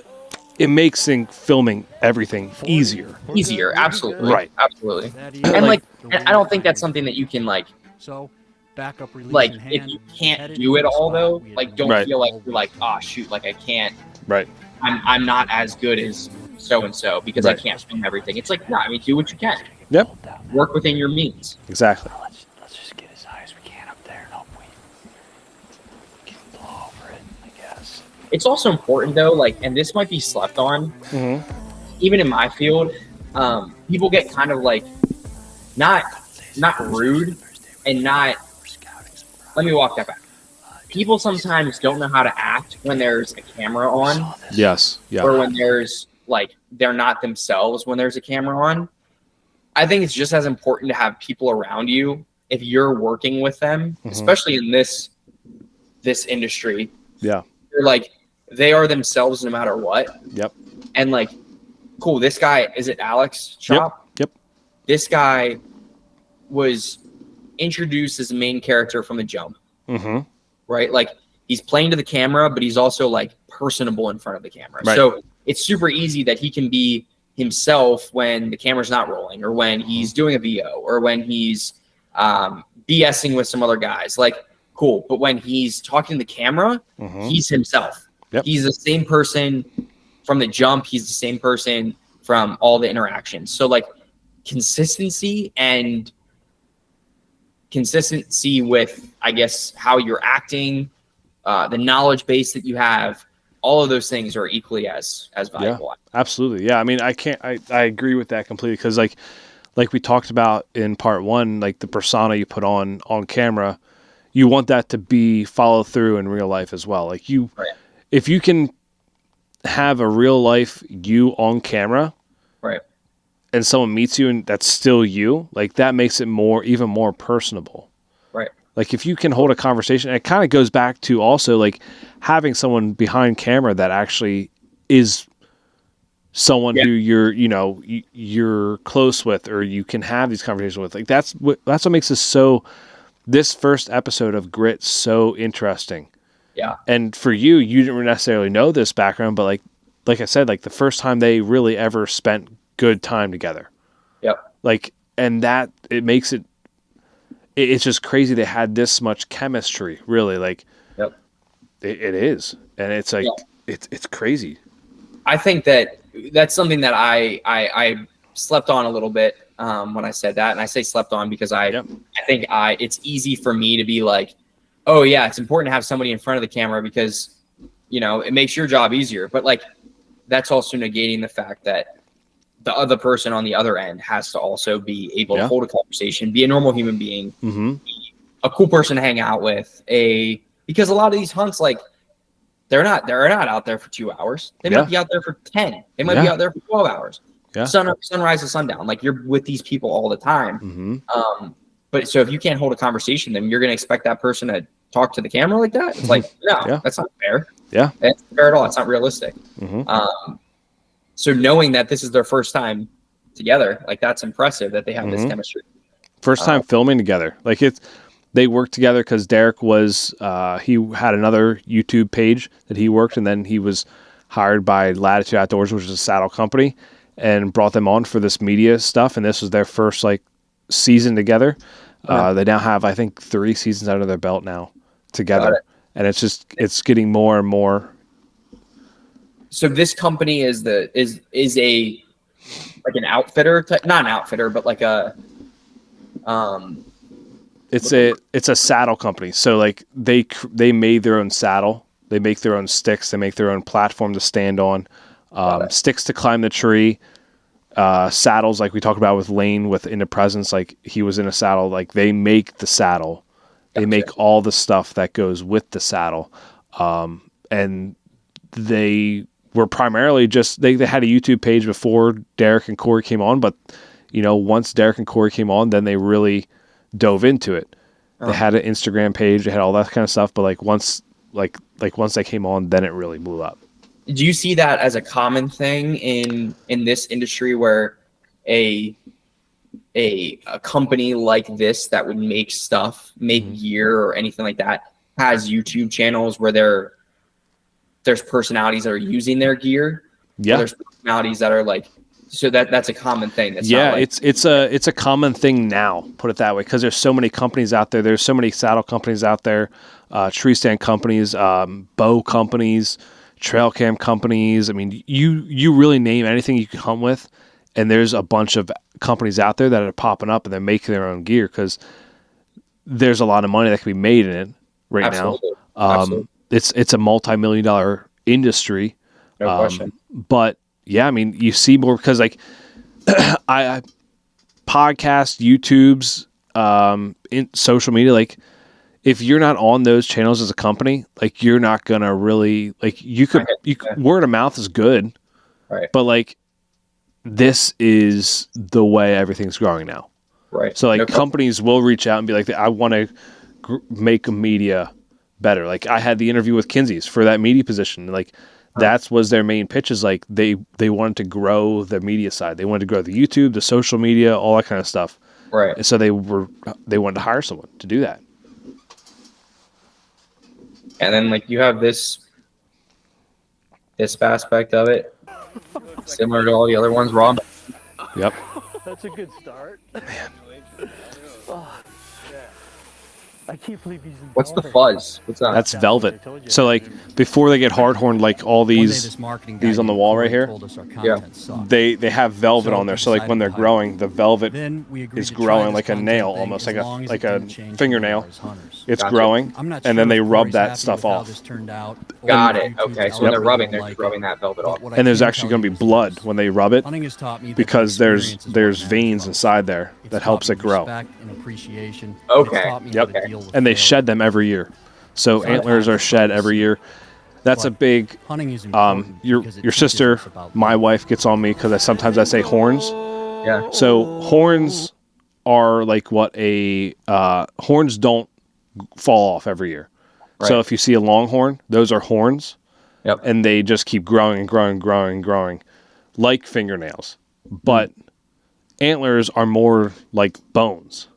it makes filming everything easier. Easier, absolutely. Right. Absolutely. And like, I don't think that's something that you can like. So, backup release like in if hand, you can't do it all though, like don't feel like you're like, oh shoot, like I can't. Right. I'm not as good as so and so because I can't film everything. It's like, no, I mean, do what you can. Yep. Work within your means. Exactly. Let's just get as high as we can up there and hope we can blow over it, I guess. It's also important though, like, and this might be slept on. Even in my field, people get kind of like not rude and not. Let me walk that back. People sometimes don't know how to act when there's a camera on. Yes. Yeah. Or when there's like they're not themselves when there's a camera on. I think it's just as important to have people around you if you're working with them, especially in this industry. Yeah. They're like they are themselves no matter what. Yep. And like, cool, this guy, is it Alex Chop? Yep. This guy was introduced as the main character from the jump. Right? Like he's playing to the camera, but he's also like personable in front of the camera. Right. So it's super easy that he can be himself when the camera's not rolling or when he's doing a VO or when he's BSing with some other guys. Like, cool. But when he's talking to the camera, he's himself. Yep. He's the same person from the jump. He's the same person from all the interactions. So like consistency with, I guess, how you're acting, the knowledge base that you have, all of those things are equally as valuable. Yeah, absolutely. Yeah. I mean, I agree with that completely. Cause like we talked about in part one, like the persona you put on camera, you want that to be followed through in real life as well. Like if you can, have a real life you on camera, right, and someone meets you and that's still you, like that makes it even more personable. right. Like if you can hold a conversation, it kind of goes back to also like having someone behind camera that actually is someone who you're close with, or you can have these conversations with. Like that's what makes this first episode of Grit so interesting. Yeah. And for you didn't necessarily know this background, but like I said, like the first time they really ever spent good time together. Yep. Like, and that it makes it's just crazy they had this much chemistry, really. Like, yep. It is. And it's like, it's crazy. I think that's something that I slept on a little bit when I said that. And I say slept on because I think it's easy for me to be like, oh yeah, it's important to have somebody in front of the camera because, it makes your job easier. But like, that's also negating the fact that the other person on the other end has to also be able to hold a conversation, be a normal human being, be a cool person to hang out with, because a lot of these hunts, like they're not out there for 2 hours. They might be out there for 10. They might be out there for 12 hours. Yeah. Sunrise to sundown. Like you're with these people all the time. But so if you can't hold a conversation, then you're going to expect that person to talk to the camera like that. It's like, no, that's not fair. Yeah. That's not fair at all. It's not realistic. So knowing that this is their first time together, like that's impressive that they have this chemistry. First time filming together. Like they worked together because Derek was, he had another YouTube page that he worked, and then he was hired by Latitude Outdoors, which is a saddle company, and brought them on for this media stuff. And this was their first like season together. They now have, I think, 3 seasons under their belt now together. And it's getting more and more. So this company is a like an outfitter type, not an outfitter, but like a it's a saddle company. So like they made their own saddle, they make their own sticks, they make their own platform to stand on, sticks to climb the tree, saddles like we talked about with Lane with Into Presence, like he was in a saddle. Like they make the saddle, they make all the stuff that goes with the saddle, and they were primarily just they had a YouTube page before Derek and Corey came on, but once Derek and Corey came on, then they really dove into it. They had an Instagram page, they had all that kind of stuff, but like once they came on, then it really blew up. Do you see that as a common thing in this industry where a company like this that would make gear or anything like that has YouTube channels where there's personalities that are using their gear? Yeah. There's personalities that are like, so that's a common thing. That's not like, it's a common thing now, put it that way, because there's so many companies out there. There's so many saddle companies out there, tree stand companies, bow companies, trail cam companies. I mean, you really name anything you can hunt with, and there's a bunch of companies out there that are popping up and they're making their own gear because there's a lot of money that can be made in it right now. Absolutely. It's a multi-million-dollar industry. No question. But yeah, I mean, you see more because like I podcast, YouTube's, in social media, like if you're not on those channels as a company, like you're not gonna really like you could word of mouth is good, right? But like this is the way everything's growing now, right? So like companies will reach out and be like, I want to make media better. Like I had the interview with Kinsey's for that media position, like. That was their main pitch, is like they wanted to grow the media side. They wanted to grow the YouTube, the social media, all that kind of stuff. Right. And so they wanted to hire someone to do that. And then like you have this aspect of it, similar to all the other ones, Rob. Yep. That's a good start. Man. Oh, I can't believe he's in What's the fuzz? What's that? That's velvet. So like before they get hard horned, like all these on the wall right here, they have velvet on there. So like when they're growing, the velvet is growing like a nail, almost like a fingernail. It's growing, and then they rub that stuff off. Got it. Okay, so when they're rubbing, they're just rubbing that velvet off. And there's actually going to be blood when they rub it, because there's veins inside there that helps it grow. Okay. Yep. And they shed them every year. So antlers are shed every year. That's a big. Hunting is important. Your because it your teaches sister, us about my wife, gets on me because sometimes I say horns. Yeah. So horns are like what horns don't fall off every year. Right. So if you see a longhorn, those are horns. Yep. And they just keep growing and growing and growing and growing, like fingernails. But antlers are more like bones.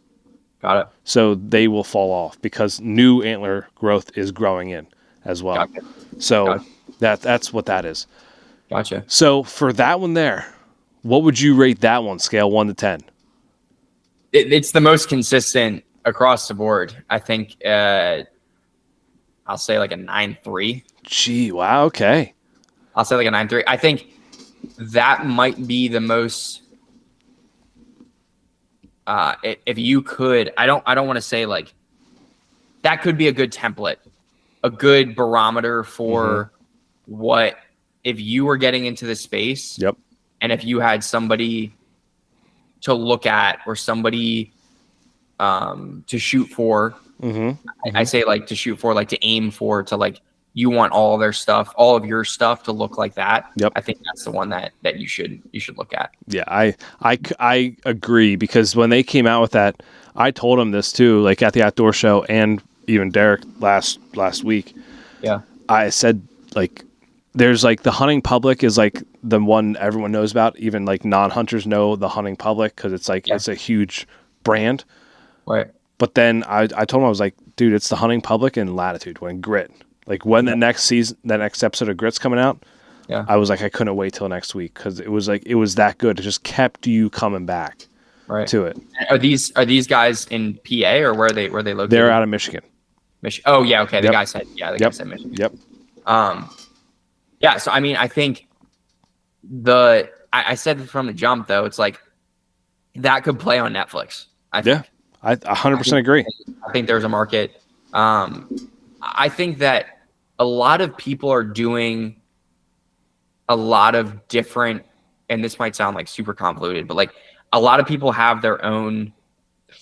Got it. So they will fall off because new antler growth is growing in as well. Gotcha. So that's what that is. Gotcha. So for that one there, what would you rate that one, scale 1 to 10? It's the most consistent across the board. I think I'll say like a 9.3. Gee, wow, okay. I'll say like a 9.3. I think that might be the most. If you could, I don't want to say like that could be a good template, a good barometer for what if you were getting into the space. Yep. And if you had somebody to look at or somebody to shoot for, I say like to shoot for, like to aim for, to like you want all of their stuff, all of your stuff to look like that. Yep. I think that's the one that you should look at. Yeah, I agree because when they came out with that, I told them this too, like at the outdoor show and even Derek last week. Yeah. I said like there's like the hunting public is like the one everyone knows about. Even like non-hunters know the hunting public because it's like it's a huge brand. Right. But then I told him, I was like, dude, it's the hunting public and Latitude when Grit. Like when the next episode of Grit's coming out, I was like, I couldn't wait till next week because it was that good. It just kept you coming back to it. Are these guys in PA or where are they located? They're out of Michigan. Oh yeah, okay. The Yep. guy said guy said Michigan. Yep. Yeah. So I mean, I think I said from the jump though, it's like that could play on Netflix. I think. Yeah. I 100% agree. I think there's a market. I think that a lot of people are doing a lot of different, and this might sound like super convoluted, but like a lot of people have their own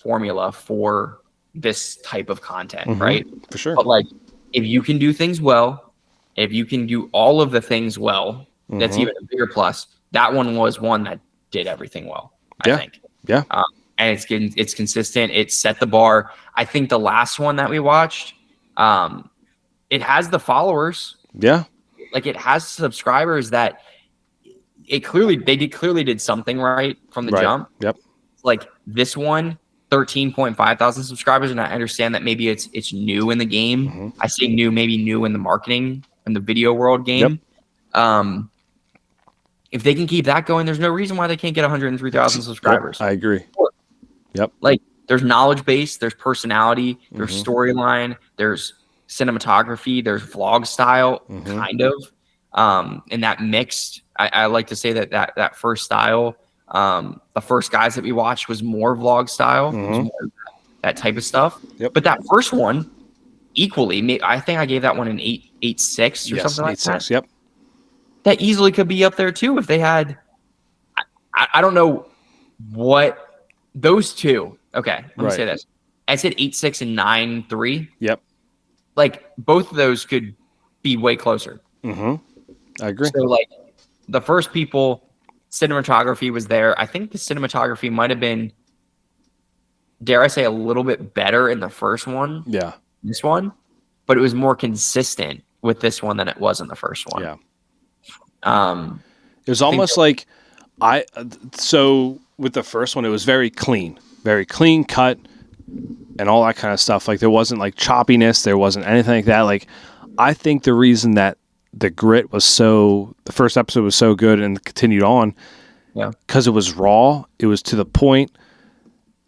formula for this type of content, right? For sure. But like, if you can do things well, if you can do all of the things well, that's even a bigger plus. That one was one that did everything well, I think. Yeah. And it's consistent. It set the bar. I think the last one that we watched, it has the followers. Yeah. Like it has subscribers that they clearly did something right from the jump. Yep. Like this one, 13.5 thousand subscribers, and I understand that maybe it's new in the game. I say maybe new in the marketing and the video world game. Yep. If they can keep that going, there's no reason why they can't get 103,000 subscribers. Yep, I agree. Yep. Like there's knowledge base, there's personality, there's storyline, there's cinematography, there's vlog style, kind of. And that mixed, I like to say that first style, the first guys that we watched was more vlog style, was more that type of stuff. Yep. But that first one, equally, I think I gave that one an 8.6 or something like that. Yep. That easily could be up there too if they had. I don't know what those two. Okay, let me say this. I said 8.6 and 9.3. Yep. Like both of those could be way closer. I agree. So like the first people, cinematography was there. I think the cinematography might have been, dare I say, a little bit better in the first one. Yeah. This one, but it was more consistent with this one than it was in the first one. Yeah. It was almost like so with the first one, it was very clean cut and all that kind of stuff. Like there wasn't like choppiness. There wasn't anything like that. Like I think the reason that the Grit was the first episode was so good and continued on. Yeah. Cause it was raw. It was to the point.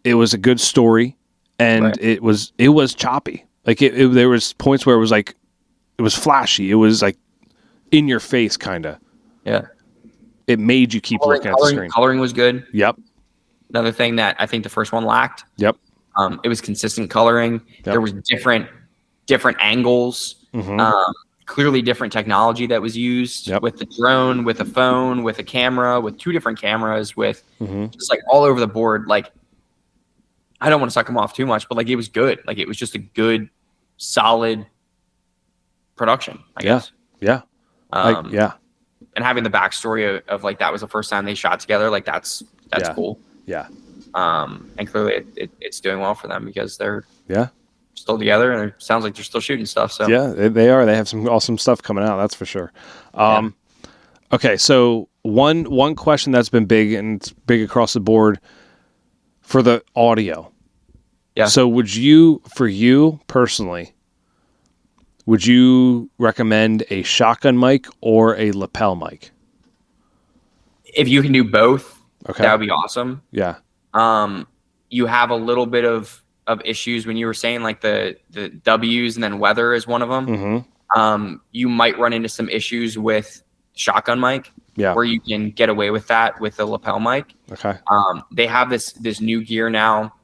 It was a good story and it was choppy. Like there was points where it was like, it was flashy. It was like in your face kind of. Yeah. It made you keep looking at the screen. Coloring was good. Yep. Another thing that I think the first one lacked. Yep. It was consistent coloring. Yep. There was different angles. Clearly different technology that was used with the drone, with a phone, with a camera, with two different cameras, with just like all over the board. Like I don't want to suck them off too much, but like it was good. Like it was just a good, solid production, I guess. Yeah. Yeah. And having the backstory of like that was the first time they shot together, like that's Yeah. cool. Yeah. And clearly it's doing well for them because they're still together and it sounds like they're still shooting stuff. So yeah, they are. They have some awesome stuff coming out. That's for sure. Okay, so one question that's been big and it's big across the board for the audio. Yeah. So for you personally, would you recommend a shotgun mic or a lapel mic? If you can do both, okay, that would be awesome. Yeah. You have a little bit of issues when you were saying like the W's and then weather is one of them. Mm-hmm. You might run into some issues with shotgun mic. Yeah. Where you can get away with that with the lapel mic. Okay. They have this new gear now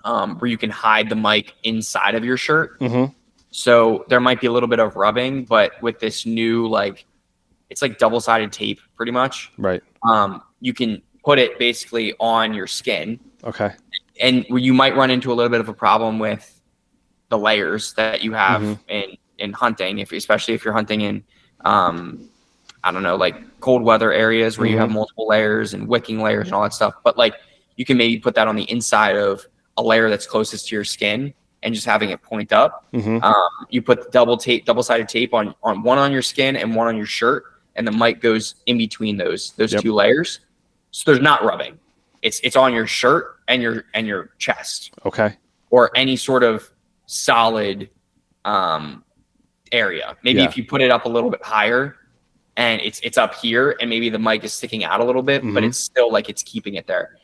where you can hide the mic inside of your shirt. Mm-hmm. So there might be a little bit of rubbing, but with this new, like, it's like double-sided tape pretty much. Right. You can put it basically on your skin. Okay. And you might run into a little bit of a problem with the layers that you have in hunting, especially if you're hunting in, I don't know, like cold weather areas where you have multiple layers and wicking layers and all that stuff. But like you can maybe put that on the inside of a layer that's closest to your skin and just having it point up. You put double-sided tape on one on your skin and one on your shirt, and the mic goes in between those two layers. So there's not rubbing. It's on your shirt and your chest. Okay. Or any sort of solid area. Maybe if you put it up a little bit higher and it's up here and maybe the mic is sticking out a little bit, but it's still like it's keeping it there.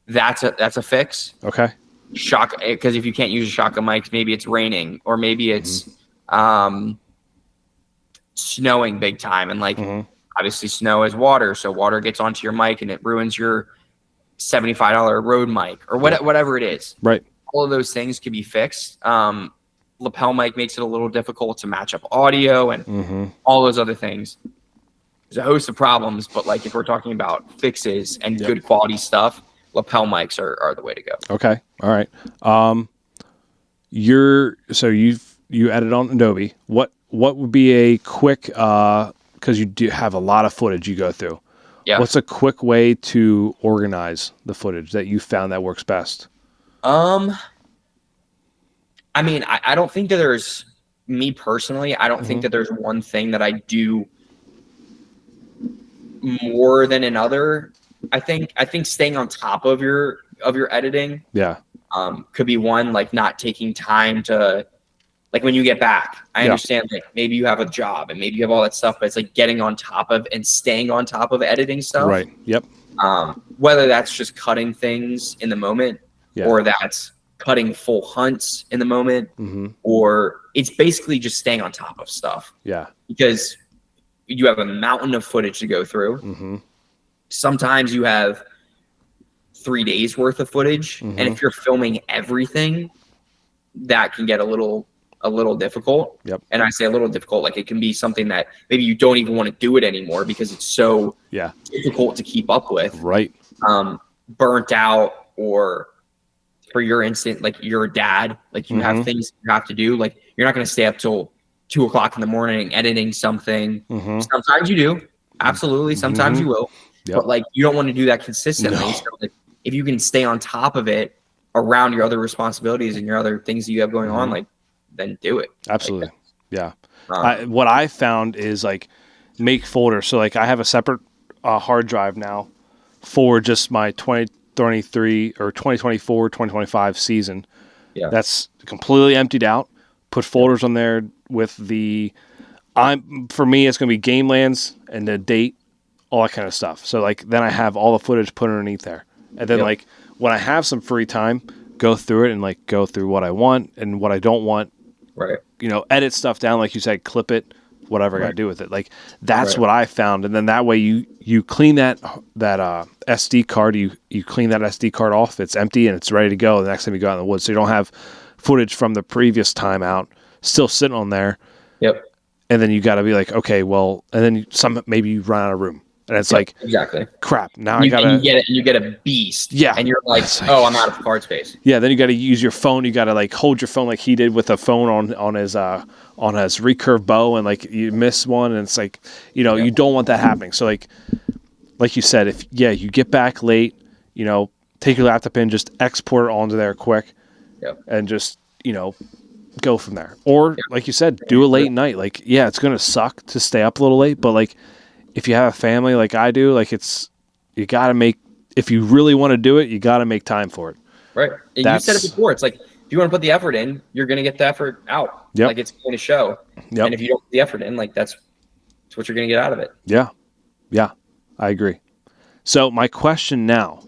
That's a fix. Okay. Because if you can't use a shotgun mic, maybe it's raining or maybe it's snowing big time, and like obviously snow is water, so water gets onto your mic and it ruins your $75 road mic or whatever it is. Right. All of those things can be fixed. Lapel mic makes it a little difficult to match up audio and all those other things. There's a host of problems, but like if we're talking about fixes and good quality stuff, lapel mics are the way to go. Okay. All right. You edit on Adobe. What would be a quick, because you do have a lot of footage you go through. Yeah. What's a quick way to organize the footage that you found that works best? I mean, I don't think that there's, me personally, I don't think that there's one thing that I do more than another. I think staying on top of your editing could be one, like not taking time to, like when you get back, I understand like maybe you have a job and maybe you have all that stuff, but it's like getting on top of and staying on top of editing stuff. Right. Yep. Whether that's just cutting things in the moment or that's cutting full hunts in the moment, or it's basically just staying on top of stuff. Yeah. Because you have a mountain of footage to go through. Sometimes you have 3 days worth of footage. And if you're filming everything, that can get a little difficult. Yep. And I say a little difficult, like it can be something that maybe you don't even want to do it anymore because it's so difficult to keep up with. Right. Burnt out, or for your instance, like you're a dad, like you have things you have to do. Like you're not going to stay up till 2 o'clock in the morning editing something. Sometimes you do. Absolutely. Sometimes you will. Yep. But like you don't want to do that consistently. No. So like, if you can stay on top of it around your other responsibilities and your other things that you have going on, like then do it. Absolutely. Like, What I found is like make folders. So like I have a separate hard drive now for just my 2023 or 2024, 2025 season. Yeah. That's completely emptied out. Put folders on there with for me, it's going to be game lands and the date, all that kind of stuff. So like, then I have all the footage put underneath there. And then like when I have some free time, go through it and like go through what I want and what I don't want. Right. You know, edit stuff down, like you said, clip it, whatever I got to do with it. Like that's what I found. And then that way you clean that SD card, you clean that SD card off. It's empty and it's ready to go the next time you go out in the woods. So you don't have footage from the previous time out still sitting on there. Yep. And then you got to be like, okay, well, and then maybe you run out of room And it's like, exactly. Crap. Now and I gotta. And you get a beast. Yeah. And you're like, oh, I'm out of card space. Yeah. Then you got to use your phone. You got to like hold your phone like he did with a phone on his recurve bow, and like you miss one, and it's like, you don't want that happening. So like you said, if you get back late, take your laptop in, just export it onto there quick, and just go from there. Or like you said, do a late night. Like it's gonna suck to stay up a little late, but like if you have a family like I do, like you gotta make, if you really want to do it, you gotta make time for it. Right. And you said it before. It's like, if you want to put the effort in, you're going to get the effort out. Yep. Like it's going to show. Yep. And if you don't put the effort in, like that's what you're going to get out of it. Yeah. Yeah. I agree. So my question now,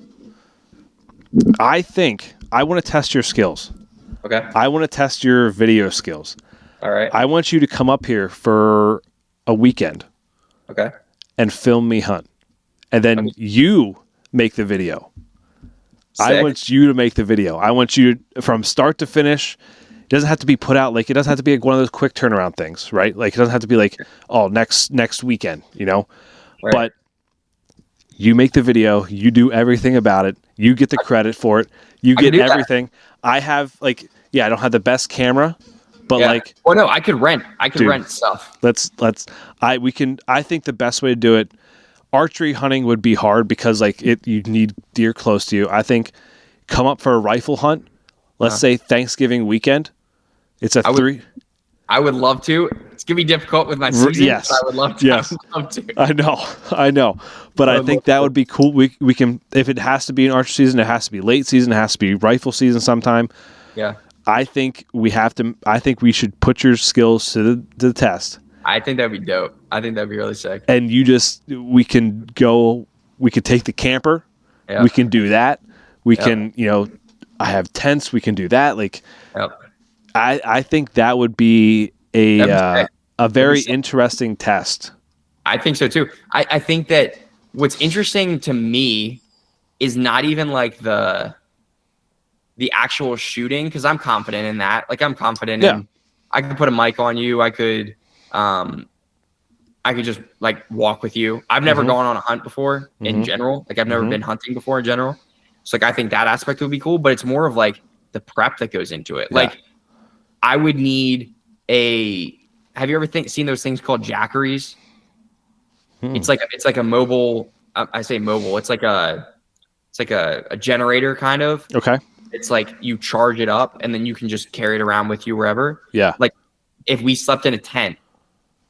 I think I want to test your skills. Okay. I want to test your video skills. All right. I want you to come up here for a weekend. Okay. And film me hunt. And then you make the video. Sick. I want you to make the video. I want you to, from start to finish. It doesn't have to be put out, like it doesn't have to be like one of those quick turnaround things, right? Like it doesn't have to be like, oh, next weekend, Right. But you make the video, you do everything about it, you get the credit for it, you get everything. That. I have I don't have the best camera, but well, no, I could rent stuff. I think the best way to do it, archery hunting would be hard because you need deer close to you. I think come up for a rifle hunt. Let's say Thanksgiving weekend. It's I would love to. It's gonna be difficult with my season. Yes, I would love to. Yes, I would love to. I know. But I think that would be cool. We can, if it has to be an archery season, it has to be late season. It has to be rifle season sometime. Yeah. I think we have to. I think we should put your skills to the test. I think that'd be dope. I think that'd be really sick. And we can take the camper. Yeah. We can do that. We can, I have tents. We can do that. I think that would be a very interesting test. I think so too. I think that what's interesting to me is not even like the actual shooting, because I'm confident in that. Like I'm confident in, I could put a mic on you. I could just like walk with you. I've never gone on a hunt before in general. Like I've never been hunting before in general. So like I think that aspect would be cool, but it's more of like the prep that goes into it. Yeah. Like I would need have you ever seen those things called jackeries? It's like a mobile, I say mobile. It's like a generator kind of. Okay. It's like you charge it up and then you can just carry it around with you wherever. Yeah. Like if we slept in a tent,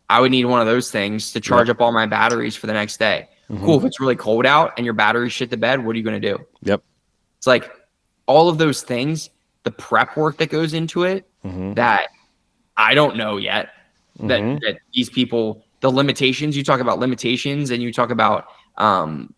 I would need one of those things to charge up all my batteries for the next day. Cool. If it's really cold out and your batteries shit the bed, what are you going to do? Yep. It's like all of those things, the prep work that goes into it that I don't know yet, that these people, the limitations, you talk about limitations and you talk about roadblocks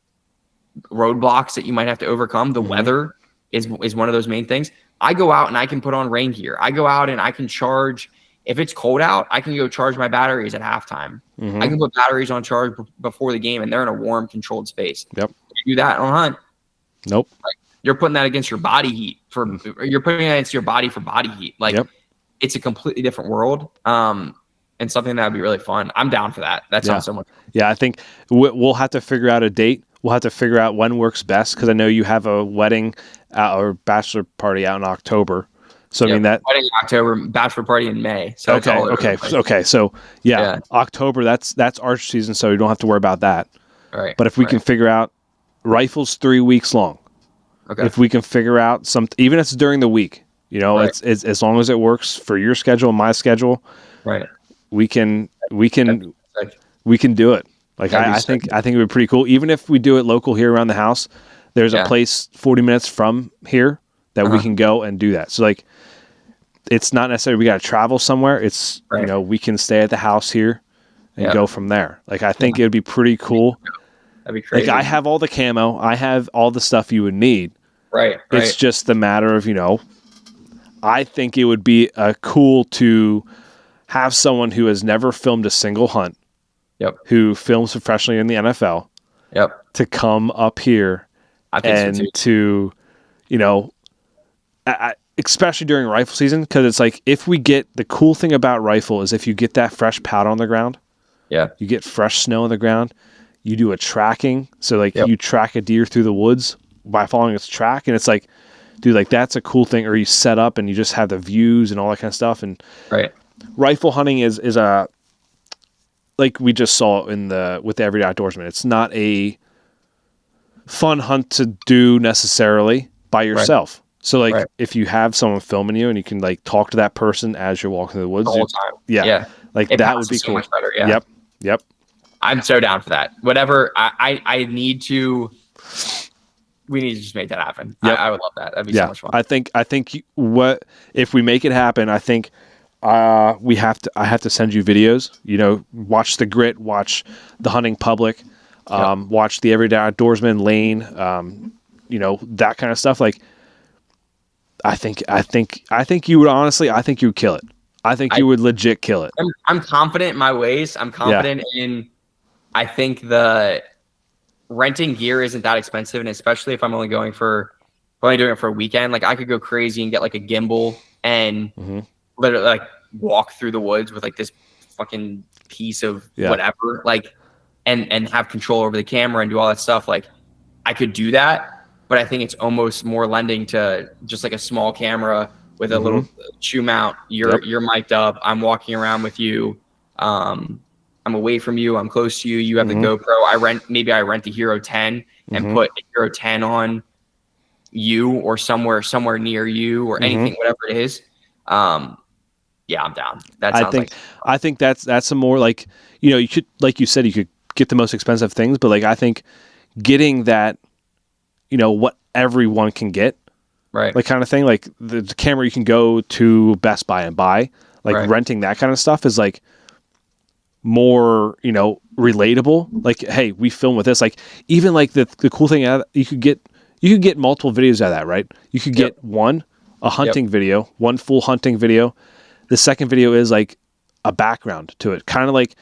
that you might have to overcome. The weather is one of those main things. I go out and I can put on rain gear. I go out and I can charge. If it's cold out, I can go charge my batteries at halftime. I can put batteries on charge before the game, and they're in a warm, controlled space. Yep. You do that on hunt. Nope. Like, you're putting that against your body heat you're putting that against your body for body heat. Like it's a completely different world. And something that would be really fun. I'm down for that. That sounds so much fun. Yeah, I think we'll have to figure out a date. We'll have to figure out when works best, because I know you have a wedding or bachelor party out in October. So I mean that wedding in October, bachelor party in May. So okay. So October, that's archery season, so you don't have to worry about that. All right. But if we can figure out rifles 3 weeks long, if we can figure out even if it's during the week, it's as long as it works for your schedule and my schedule, right? We can do it. Like I think it would be pretty cool. Even if we do it local here around the house, there's a place 40 minutes from here that we can go and do that. So like, it's not necessarily we got to travel somewhere. It's we can stay at the house here and go from there. Like I think it would be pretty cool. That'd be crazy. Like I have all the camo, I have all the stuff you would need. Right. It's just the matter of I think it would be cool to have someone who has never filmed a single hunt. Yep. Who films professionally in the NFL. Yep. To come up here and to, especially during rifle season, because it's like if we get the cool thing about rifle is if you get that fresh powder on the ground, you get fresh snow on the ground, you do a tracking. So like you track a deer through the woods by following its track. And it's like, dude, like that's a cool thing. Or you set up and you just have the views and all that kind of stuff. And rifle hunting is a, like we just saw with the Everyday Outdoorsman. It's not a fun hunt to do necessarily by yourself. So like if you have someone filming you and you can like talk to that person as you're walking through the woods, the whole time. Like it that would be so cool. Much better. Yeah. Yep. I'm so down for that. Whatever. I need to. We need to just make that happen. Yep. I would love that. That'd be so much fun. I think what if we make it happen? I think I have to send you videos. You know, watch the Grit, watch the Hunting Public, watch the Everyday Outdoorsman, Lane. You know, that kind of stuff. Like, I think you would honestly. I think you would kill it. I think you would legit kill it. I'm confident in my ways. I'm confident in. I think the renting gear isn't that expensive, and especially if I'm only doing it for a weekend, like I could go crazy and get like a gimbal and literally like walk through the woods with like this fucking piece of whatever, like, and have control over the camera and do all that stuff. Like I could do that, but I think it's almost more lending to just like a small camera with a little shoe mount. You're mic'd up. I'm walking around with you. I'm away from you. I'm close to you. You have the GoPro. I rent the Hero 10 and put a Hero 10 on you or somewhere near you or anything, whatever it is. Yeah, I'm down. I think that's a more like, you know, you could, like you said, you could get the most expensive things, but like, I think getting that, you know, what everyone can get, like kind of thing, like the camera you can go to Best Buy and buy, like renting that kind of stuff is like more, you know, relatable. Like, hey, we film with this. Like, even like the cool thing, you could get multiple videos out of that, right? You could get a hunting video, one full hunting video. The second video is like a background to it, kind of like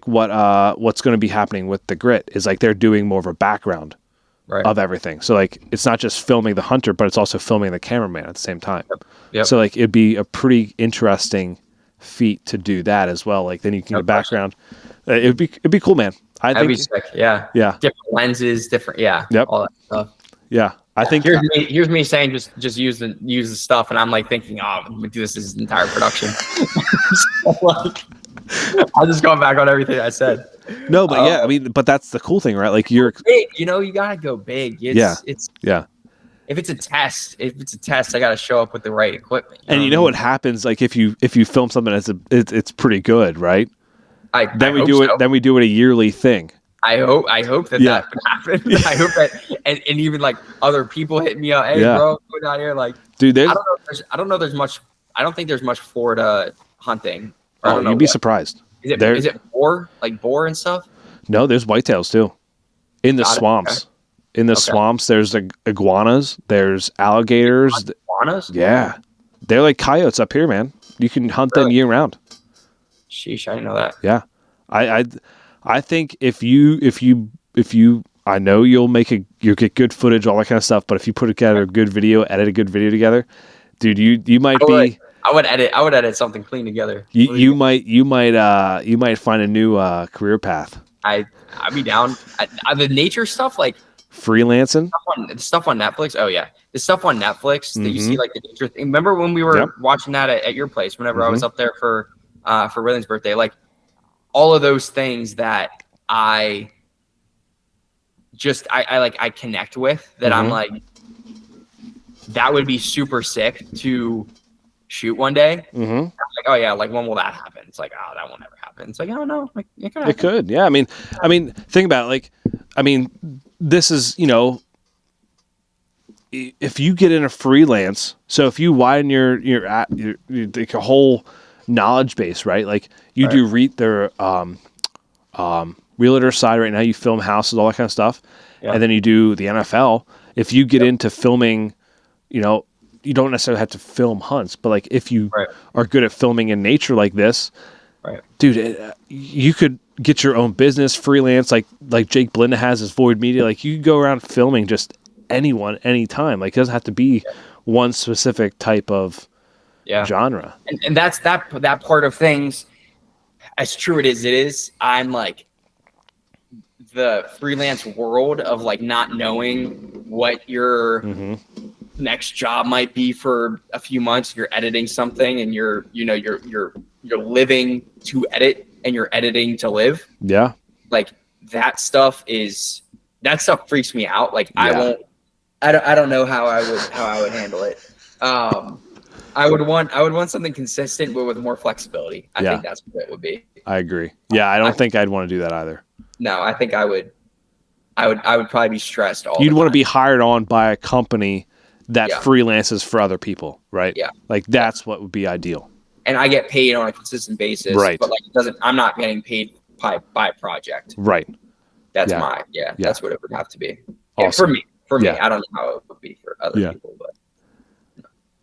what's going to be happening with the Grit is like they're doing more of a background of everything. So like it's not just filming the hunter, but it's also filming the cameraman at the same time. So like it'd be a pretty interesting feat to do that as well. Like then you can get background. It'd be cool, man. That'd be sick. Yeah. Different lenses, different. Yeah. All that stuff. Yeah. I think here's me saying just use the stuff, and I'm like thinking, oh, I'm gonna do this entire production. So, like, I'll just go back on everything I said. No, but I mean, but that's the cool thing, right? Like you're big, you know, you gotta go big. It's If it's a test, I gotta show up with the right equipment. And you know what happens? Like if you film something it's pretty good, right? Then we do it a yearly thing. I hope that that would happen. I hope that and even like other people hit me up. Hey, bro, go down here. Like, dude, I don't know. There's much. I don't think there's much Florida hunting. Oh, you'd be surprised. Is it boar and stuff? No, there's whitetails too, in the swamps. Okay. In the swamps, there's iguanas. There's alligators. Iguanas? Yeah, they're like coyotes up here, man. You can hunt them year round. Sheesh, I didn't know that. Yeah, I think if you I know you'll get good footage, all that kind of stuff. But if you put together a good video, edit a good video together, dude, you might be. I would edit something clean together. You might find a new career path. I'd be down. The nature stuff, like freelancing, stuff on Netflix. Oh yeah, the stuff on Netflix that you see, like the nature thing. Remember when we were watching that at your place? Whenever I was up there for William's birthday, like all of those things that I connect with. That I'm like, that would be super sick to shoot one day. I'm like, oh yeah, like when will that happen? It's like, oh, that won't ever happen. It's like, I don't know. Like it could. Yeah. I mean, think about it. Like, I mean, this is, you know, if you get in a freelance, so if you widen your like a whole knowledge base, right? Like you do read their realtor side right now, you film houses, all that kind of stuff. And then you do the NFL. If you get into filming, you know, you don't necessarily have to film hunts, but like if you are good at filming in nature like this, dude, you could get your own business, freelance, like Jake Belinda has his Void Media. Like you could go around filming just anyone, anytime. Like it doesn't have to be one specific type of genre. And that's that part of things. As true it is, I'm like, the freelance world of like not knowing what your next job might be for a few months. You're editing something and you're living to edit and you're editing to live. Yeah. Like that stuff freaks me out. Like I don't know how I would handle it. I would want something consistent but with more flexibility. I think that's what it would be. I agree. Yeah, I don't think I'd want to do that either. No, I think I would probably be stressed all You'd the want to time. be hired on by a company that freelances for other people, right? Yeah. Like that's what would be ideal. And I get paid on a consistent basis, Right. but like I'm not getting paid by project. Right. That's that's what it would have to be. Yeah, Awesome. For me, I don't know how it would be for other people, but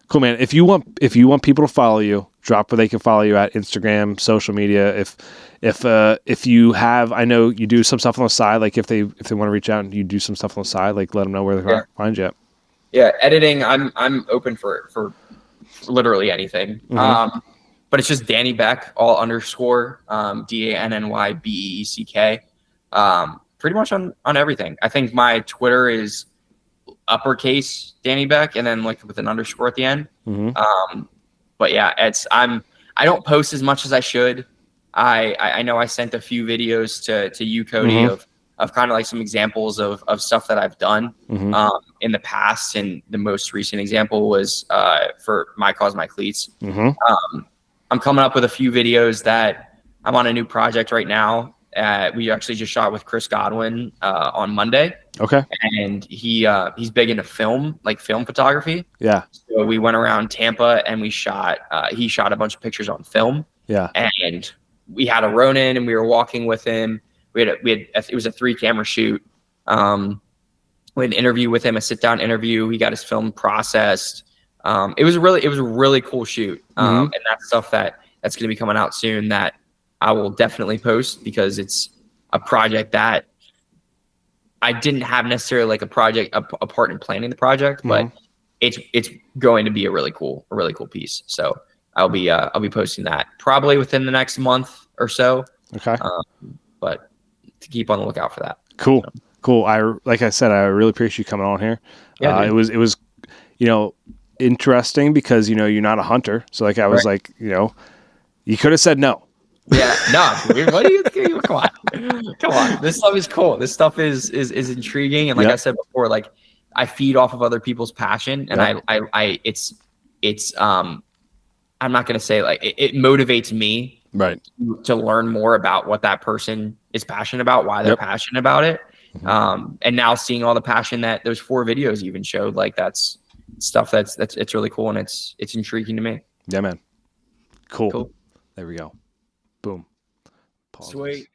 cool, man. If you want people to follow you, drop where they can follow you at Instagram, social media. If you have, I know you do some stuff on the side. Like if they want to reach out and you do some stuff on the side, like let them know where they can find you at. Yeah, editing. I'm open for literally anything. But it's just Danny Beck, all underscore DANNYBEECK. Pretty much on everything. I think my Twitter is uppercase Danny Beck and then like with an underscore at the end. But yeah, I don't post as much as I should. I know I sent a few videos to you, Cody, of kind of like some examples of stuff that I've done in the past, and the most recent example was for My Cause My Cleats. I'm coming up with a few videos that I'm on a new project right now. We actually just shot with Chris Godwin on Monday. Okay. And he's big into film photography. Yeah. So we went around Tampa and we shot. He shot a bunch of pictures on film. Yeah. And we had a Ronin and we were walking with him. It was a 3-camera shoot. We had an interview with him, a sit-down interview. He got his film processed. It was a really cool shoot. And that's stuff that's going to be coming out soon that I will definitely post, because it's a project that I didn't have necessarily like a part in planning the project, but it's going to be a really cool piece. So I'll be posting that probably within the next month or so. Okay. But to keep on the lookout for that. Cool. Cool. Like I said, I really appreciate you coming on here. Yeah, it was, interesting because, you're not a hunter. So like, I was like, you could have said no. Yeah, no, dude, what are you thinking? Come on. This stuff is cool. This stuff is intriguing. And like I said before, like I feed off of other people's passion, and I'm not going to say like it motivates me to learn more about what that person is passionate about, why they're passionate about it. And now seeing all the passion that those 4 videos even showed, like that's stuff that's really cool, and it's intriguing to me. Yeah, man. Cool. There we go. Boom. Pause. Sweet.